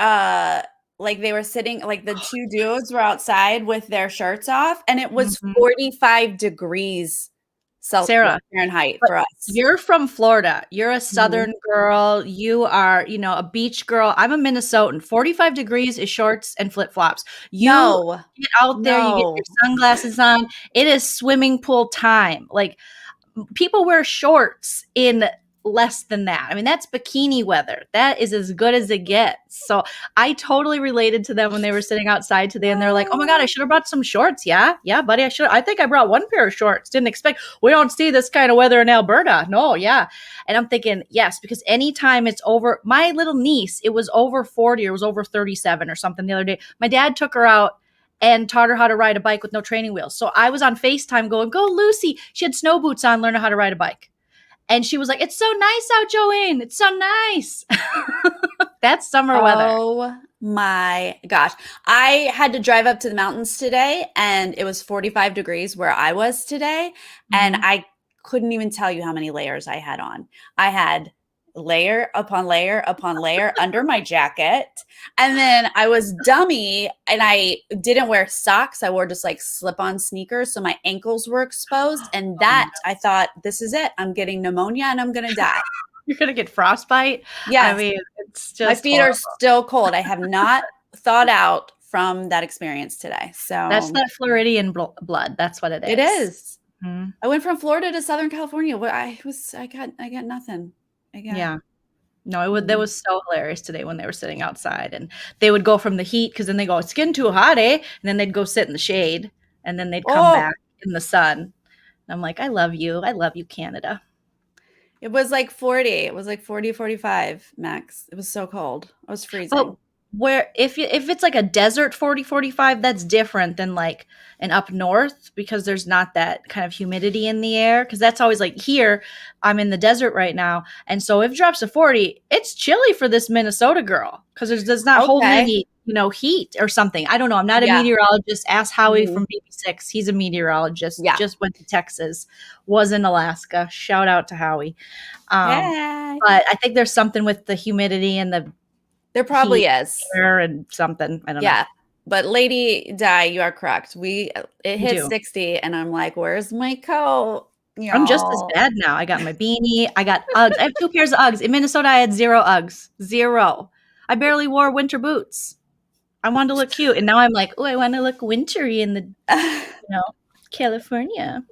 A: like they were sitting, like the 2 dudes were outside with their shirts off, and it was 45 degrees Celsius Fahrenheit for us.
B: You're from Florida. You're a Southern girl. You are, a beach girl. I'm a Minnesotan. 45 degrees is shorts and flip-flops. You get out there, you get your sunglasses on. It is swimming pool time. Like, people wear shorts in less than that. I mean, that's bikini weather. That is as good as it gets. So I totally related to them when they were sitting outside today, and they're like, "Oh my God, I should have brought some shorts." Yeah, buddy, I think I brought 1 pair of shorts. Didn't expect. We don't see this kind of weather in Alberta. No, yeah. And I'm thinking, yes, because anytime it's over, my little niece, it was over 40 or it was over 37 or something the other day. My dad took her out, and taught her how to ride a bike with no training wheels. So I was on FaceTime going, go Lucy. She had snow boots on, learning how to ride a bike. And she was like, it's so nice out, Joleen. It's so nice. That's summer weather.
A: Oh my gosh. I had to drive up to the mountains today, and it was 45 degrees where I was today. And I couldn't even tell you how many layers I had on. I had layer upon layer upon layer under my jacket. And then I was dummy and I didn't wear socks. I wore just like slip-on sneakers. So my ankles were exposed. And that I thought, this is it. I'm getting pneumonia and I'm going to die.
B: You're going to get frostbite?
A: Yeah.
B: I mean, it's just
A: my feet are still cold. I have not thawed out from that experience today. So
B: that's that Floridian blood. That's what it is.
A: It is. Mm-hmm. I went from Florida to Southern California where I got nothing.
B: Yeah. No, that was so hilarious today when they were sitting outside and they would go from the heat because then they go, it's getting too hot, eh? And then they'd go sit in the shade and then they'd come back in the sun. And I'm like, I love you. I love you, Canada.
A: It was like 40. It was like 40, 45 max. It was so cold. I was freezing.
B: Oh, where if it's like a desert 40, 45, that's different than like an up north because there's not that kind of humidity in the air. Because that's always like here, I'm in the desert right now. And so if it drops to 40, it's chilly for this Minnesota girl because there's not hold any, heat or something. I don't know. I'm not a meteorologist. Ask Howie from BB6. He's a meteorologist.
A: Yeah.
B: Just went to Texas, was in Alaska. Shout out to Howie.
A: Hey.
B: But I think there's something with the humidity and the
A: there probably is.
B: And something. I don't know. Yeah.
A: But Lady Di, you are correct. It hit 60 and I'm like, where's my coat?
B: I'm just as bad now. I got my beanie. I got Uggs. I have 2 pairs of Uggs. In Minnesota, I had 0 Uggs. 0. I barely wore winter boots. I wanted to look cute. And now I'm like, oh, I want to look wintry in the, California.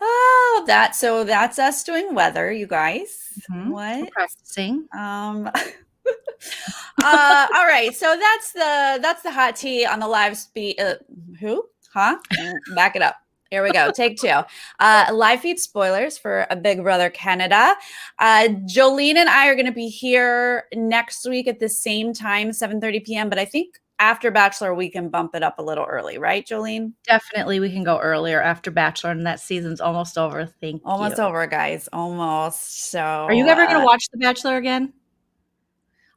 A: Oh, that's us doing weather, you guys.
B: Mm-hmm. What? We're practicing.
A: All right, so that's the hot tea on the live speed. Who? Huh? Back it up. Here we go. Take 2. Live feed spoilers for a Big Brother Canada. Joleen and I are going to be here next week at the same time, 7:30 p.m. But I think after Bachelor, we can bump it up a little early, right, Joleen?
B: Definitely, we can go earlier after Bachelor, and that season's almost over.
A: Almost over, guys. Almost. So,
B: are you ever going to watch The Bachelor again?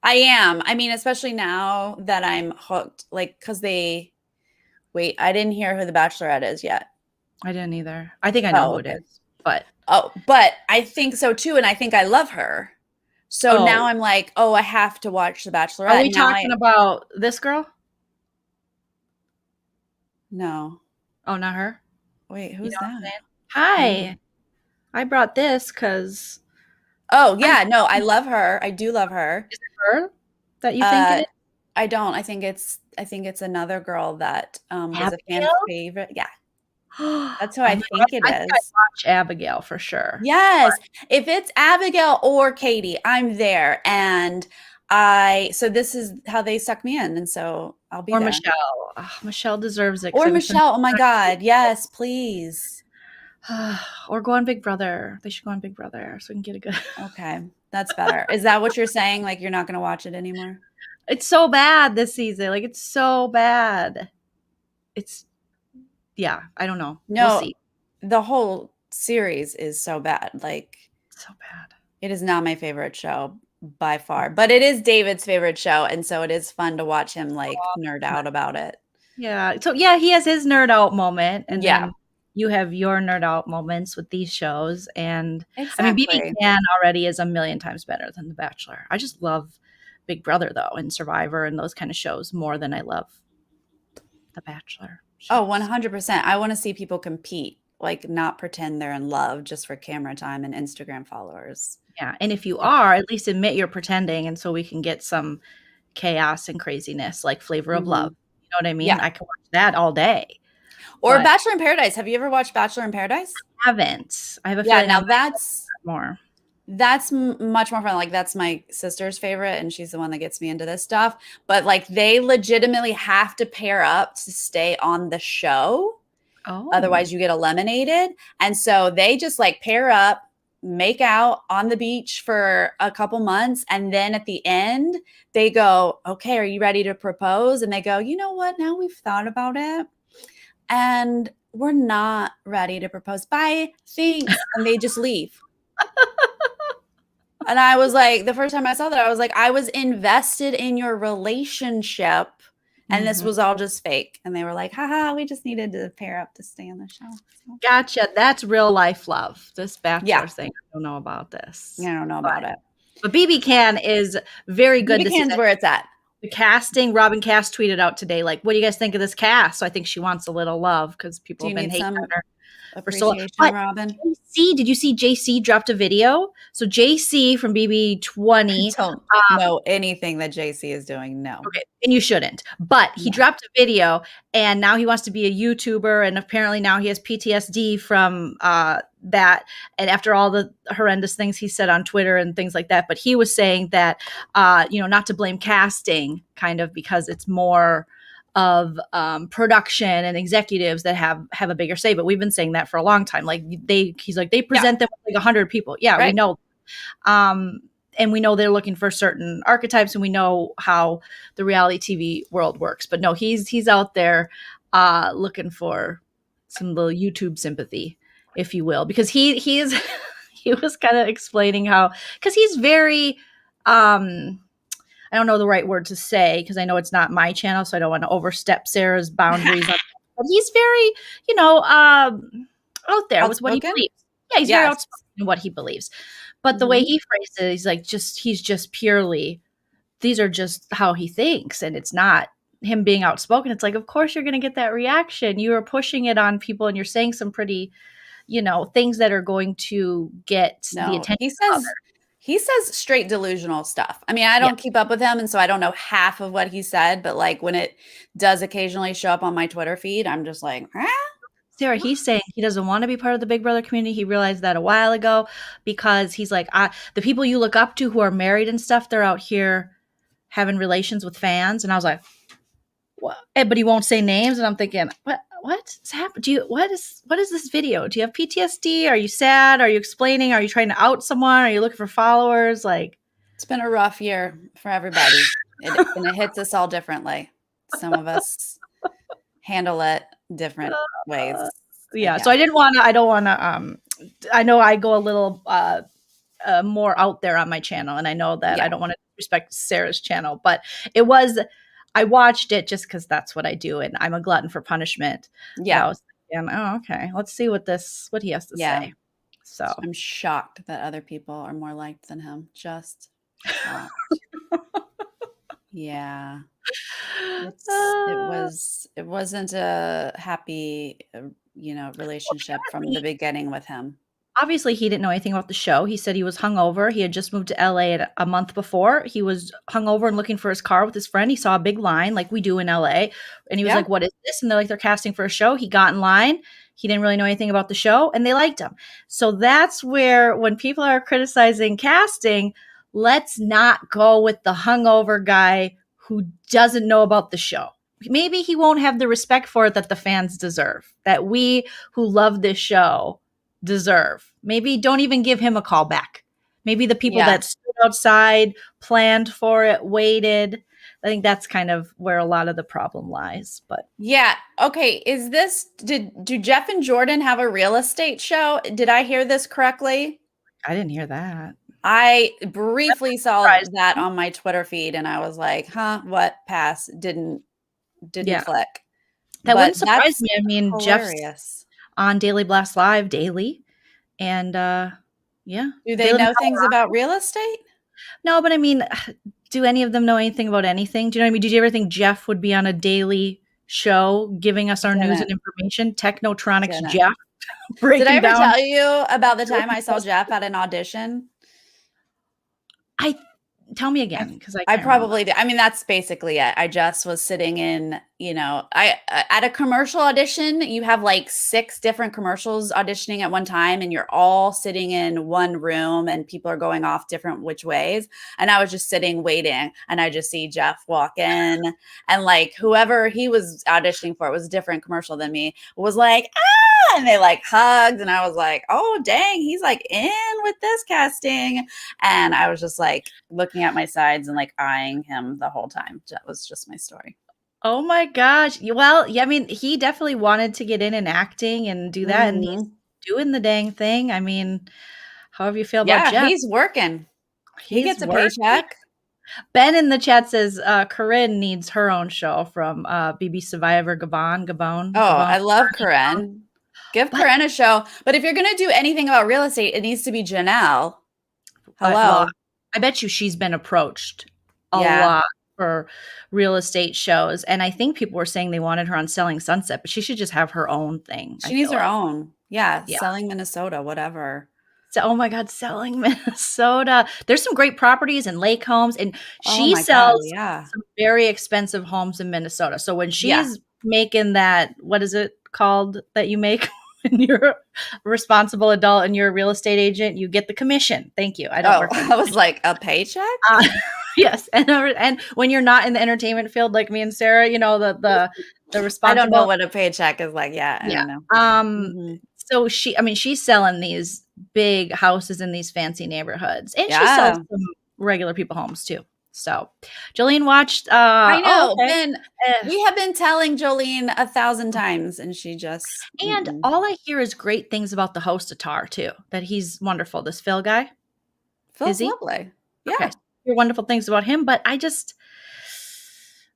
A: I am. I mean, especially now that I'm hooked, because I didn't hear who the Bachelorette is yet.
B: I didn't either. I think I know who it is, but.
A: But I think so too. And I think I love her. So now I'm like, I have to watch the Bachelorette.
B: Are we talking about this girl?
A: No.
B: Oh, not her?
A: Wait, who's that?
B: Hi. I brought this because.
A: Oh, yeah. No, I love her. I do love her.
B: Is it her that you think it is?
A: I don't. I think it's another girl that was a fan favorite. Yeah. That's who I think it is.
B: I watch Abigail for sure.
A: Yes. If it's Abigail or Katie, I'm there. And so this is how they suck me in. And so I'll be there.
B: Or Michelle. Oh, Michelle deserves it.
A: Or Michelle. Oh my God. Yes, please.
B: Or go on Big Brother. They should go on Big Brother so we can get a good.
A: Okay. That's better. Is that what you're saying? Like you're not going to watch it anymore?
B: It's so bad this season. Like it's so bad. Yeah, I don't know.
A: No,
B: we'll see.
A: The whole series is so bad. Like
B: so bad.
A: It is not my favorite show by far, but it is David's favorite show, and so it is fun to watch him nerd out about it.
B: Yeah. So yeah, he has his nerd out moment, and then you have your nerd out moments with these shows, and
A: exactly.
B: I mean, BBCan already is a million times better than The Bachelor. I just love Big Brother though, and Survivor, and those kind of shows more than I love The Bachelor.
A: Oh, 100%. I want to see people compete, not pretend they're in love just for camera time and Instagram followers.
B: Yeah. And if you are, at least admit you're pretending. And so we can get some chaos and craziness, like Flavor of Love. You know what I mean? Yeah. I can watch that all day.
A: Or Bachelor in Paradise. Have you ever watched Bachelor in Paradise?
B: I haven't. I have a feeling.
A: Now that's
B: more.
A: That's much more fun. That's my sister's favorite, and she's the one that gets me into this stuff. But they legitimately have to pair up to stay on the show. Oh. Otherwise, you get eliminated. And so they just pair up, make out on the beach for a couple months. And then at the end, they go, okay, are you ready to propose? And they go, you know what? Now we've thought about it and we're not ready to propose. Bye. Thanks. And they just leave. And I was like, the first time I saw that, I was like, I was invested in your relationship. And this was all just fake. And they were like, haha, we just needed to pair up to stay on the show. So.
B: Gotcha. That's real life love. This Bachelor thing. I don't know about this.
A: I don't know about it.
B: But BBCan is very good.
A: BBCan's where it's at.
B: The casting, Robin Cass tweeted out today, like, what do you guys think of this cast? So I think she wants a little love because people have been hating her.
A: Appreciation, Robin.
B: Did you see JC dropped a video? So JC from BB20.
A: Don't know anything that JC is doing. No.
B: Okay, and you shouldn't. But he dropped a video, and now he wants to be a YouTuber, and apparently now he has PTSD from that, and after all the horrendous things he said on Twitter and things like that. But he was saying that, not to blame casting, kind of, because it's more of production and executives that have a bigger say. But we've been saying that for a long time. Like he's like, they present them with like 100 people. Yeah, right. We know. And we know they're looking for certain archetypes, and we know how the reality TV world works. But no, he's out there looking for some little YouTube sympathy, if you will, because he was kind of explaining how, because he's very I don't know the right word to say because I know it's not my channel, so I don't want to overstep Sarah's boundaries. But he's very, out there
A: outspoken?
B: With what he believes. Yeah, he's very outspoken in what he believes. But the way he phrased it, he's like, he's just purely, these are just how he thinks, and it's not him being outspoken. It's like, of course you're going to get that reaction. You are pushing it on people, and you're saying some pretty, things that are going to get the attention.
A: He says straight delusional stuff. I mean, I don't keep up with him, and so I don't know half of what he said, but like when it does occasionally show up on my Twitter feed, I'm just like,
B: Sarah, he's saying he doesn't want to be part of the Big Brother community. He realized that a while ago because he's like, the people you look up to who are married and stuff, they're out here having relations with fans. And I was like, what? But he won't say names. And I'm thinking, what's happened? What is this video? Do you have PTSD? Are you sad? Are you explaining? Are you trying to out someone? Are you looking for followers? Like,
A: it's been a rough year for everybody. And it hits us all differently. Some of us handle it different ways.
B: Yeah. So I don't want to, I know I go a little more out there on my channel, and I know that I don't want to disrespect Sarah's channel, but I watched it just because that's what I do, and I'm a glutton for punishment.
A: Yeah.
B: I was thinking, okay, let's see what he has to say. So
A: I'm shocked that other people are more liked than him. Just shocked. Yeah. It wasn't a happy, relationship from the beginning with him.
B: Obviously, he didn't know anything about the show. He said he was hungover. He had just moved to LA a month before. He was hungover and looking for his car with his friend. He saw a big line like we do in LA. And he was like, what is this? And they're like, they're casting for a show. He got in line. He didn't really know anything about the show, and they liked him. So that's where, when people are criticizing casting, let's not go with the hungover guy who doesn't know about the show. Maybe he won't have the respect for it that the fans deserve, that we who love this show deserve. Maybe don't even give him a call back. Maybe the people that stood outside, planned for it, waited. I think that's kind of where a lot of the problem lies. But
A: okay. Do Jeff and Jordan have a real estate show? Did I hear this correctly?
B: I didn't hear that.
A: I briefly saw that on my Twitter feed, and I was like, what? Pass. Didn't click.
B: That wouldn't surprise me. I mean,
A: hilarious.
B: Jeff's on Daily Blast Live daily. And
A: do they know things about real estate?
B: No, but I mean, do any of them know anything about anything? Do you know what I mean? Did you ever think Jeff would be on a daily show giving us our news and information? Technotronics Jeff.
A: Did I ever tell you about the time I saw Jeff at an audition?
B: Tell me again, because
A: I probably did. I mean, that's basically it. I just was sitting in, at a commercial audition, you have like 6 different commercials auditioning at one time, and you're all sitting in one room, and people are going off different which ways. And I was just sitting waiting, and I just see Jeff walk in, and like whoever he was auditioning for, it was a different commercial than me, was like, And they like hugged, and I was like, oh dang, he's like in with this casting. And I was just like looking at my sides and like eyeing him the whole time. That was just my story.
B: Oh my gosh. Well, yeah, I mean, he definitely wanted to get in acting and do that, and he's doing the dang thing. I mean, however you feel about Jeff.
A: He's working. He gets a paycheck.
B: Ben in the chat says Corinne needs her own show from BB Survivor Gabon.
A: Oh, I love Corinne. Give Corinne a show. But if you're going to do anything about real estate, it needs to be Janelle. Hello.
B: Well, I bet you she's been approached a lot for real estate shows. And I think people were saying they wanted her on Selling Sunset, but she should just have her own thing.
A: She needs her own. Yeah. Selling Minnesota, whatever.
B: So, oh my God, Selling Minnesota. There's some great properties and lake homes, and she sells some very expensive homes in Minnesota. So when she's making that, what is it called that you make when you're a responsible adult and you're a real estate agent? You get the commission. Thank you. I don't work.
A: I was like, a paycheck?
B: Yes. And when you're not in the entertainment field like me and Sarah, you know, the responsible.
A: I don't know what a paycheck is like. Yeah. I don't know.
B: So she's selling these big houses in these fancy neighborhoods, and she sells some regular people homes too. So Joleen watched.
A: I know. We have been telling Joleen 1,000 times, and she just.
B: And all I hear is great things about the host of Tar too. That he's wonderful. This Phil guy.
A: Phil's lovely. Yeah,
B: okay. Hear wonderful things about him, but I just.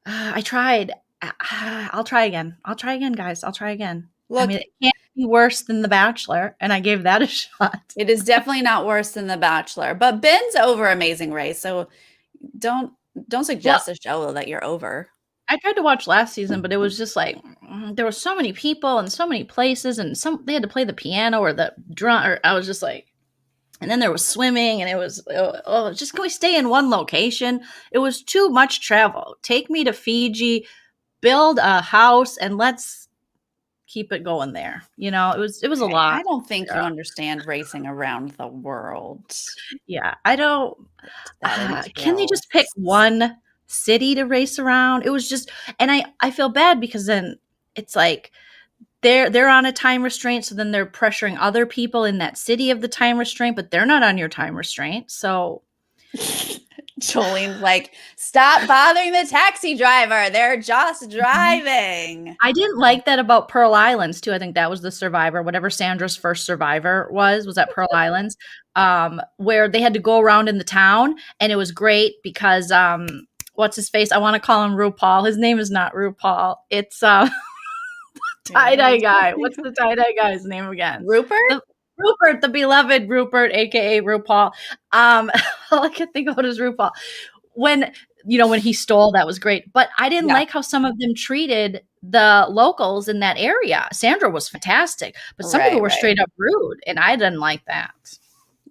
B: I tried. I'll try again. Guys. I'll try again.
A: Look,
B: it can't be worse than The Bachelor, and I gave that a shot.
A: It is definitely not worse than The Bachelor, but Ben's over Amazing Race, so don't suggest a show that you're over.
B: I tried to watch last season, but it was just like there were so many people and so many places, and they had to play the piano or the drum. Or I was just like, and then there was swimming, and it was just can we stay in one location? It was too much travel. Take me to Fiji, build a house, and let's keep it going there. You know, it was a lot.
A: I don't think you understand racing around the world.
B: Yeah, I don't. Can they just pick one city to race around? It was just, and I feel bad because then it's like they're on a time restraint, so then they're pressuring other people in that city of the time restraint, but they're not on your time restraint. So
A: Joleen's like, stop bothering the taxi driver. They're just driving.
B: I didn't like that about Pearl Islands too. I think that was the Survivor, whatever Sandra's first Survivor was at Pearl Islands, where they had to go around in the town, and it was great because what's his face? I want to call him RuPaul. His name is not RuPaul. It's tie-dye guy. What's the tie-dye guy's name again?
A: Rupert,
B: the beloved Rupert, aka RuPaul. All I could think about is RuPaul. When he stole, that was great. But I didn't like how some of them treated the locals in that area. Sandra was fantastic, but some people were straight up rude, and I didn't like that.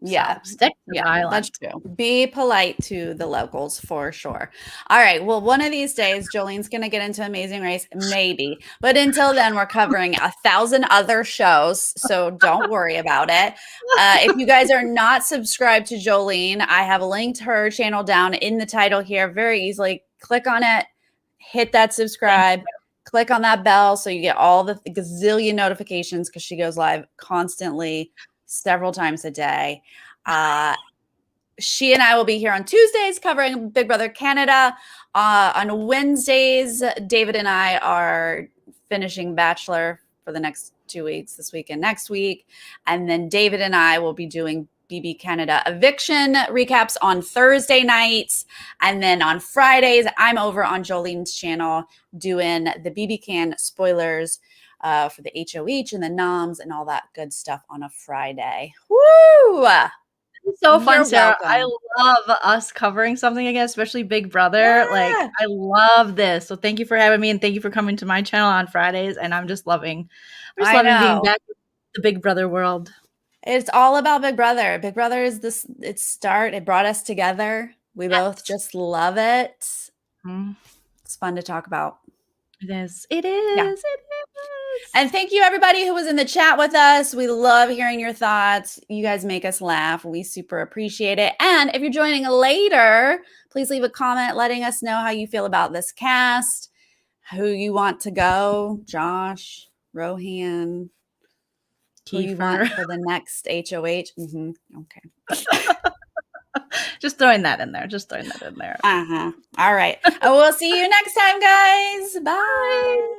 A: Yeah.
B: So stick to the island.
A: That's true. Be polite to the locals for sure. All right. Well, one of these days, Jolene's going to get into Amazing Race, maybe. But until then, we're covering 1,000 other shows. So don't worry about it. If you guys are not subscribed to Joleen, I have linked her channel down in the title here very easily. Click on it, hit that subscribe, click on that bell so you get all the gazillion notifications because she goes live constantly, several times a day. She and I will be here on Tuesdays covering Big Brother Canada. On Wednesdays, David and I are finishing Bachelor for the next 2 weeks, this week and next week. And then David and I will be doing BB Canada eviction recaps on Thursday nights. And then on Fridays, I'm over on Joleen's channel doing the BBCan spoilers for the HOH and the noms and all that good stuff on a Friday. Woo!
B: It's so fun, Sarah. I love us covering something again, especially Big Brother. Yeah. Like, I love this. So thank you for having me, and thank you for coming to my channel on Fridays. And I'm just loving being back in the Big Brother world.
A: It's all about Big Brother. Big Brother is it brought us together. We both just love it. Mm-hmm. It's fun to talk about.
B: It is. It is.
A: Yeah. It is. And thank you, everybody who was in the chat with us. We love hearing your thoughts. You guys make us laugh. We super appreciate it. And if you're joining later, please leave a comment letting us know how you feel about this cast, who you want to go, Josh, Rohan, who you want for the next HOH. Okay.
B: Just throwing that in there.
A: All right. I will see you next time, guys. Bye.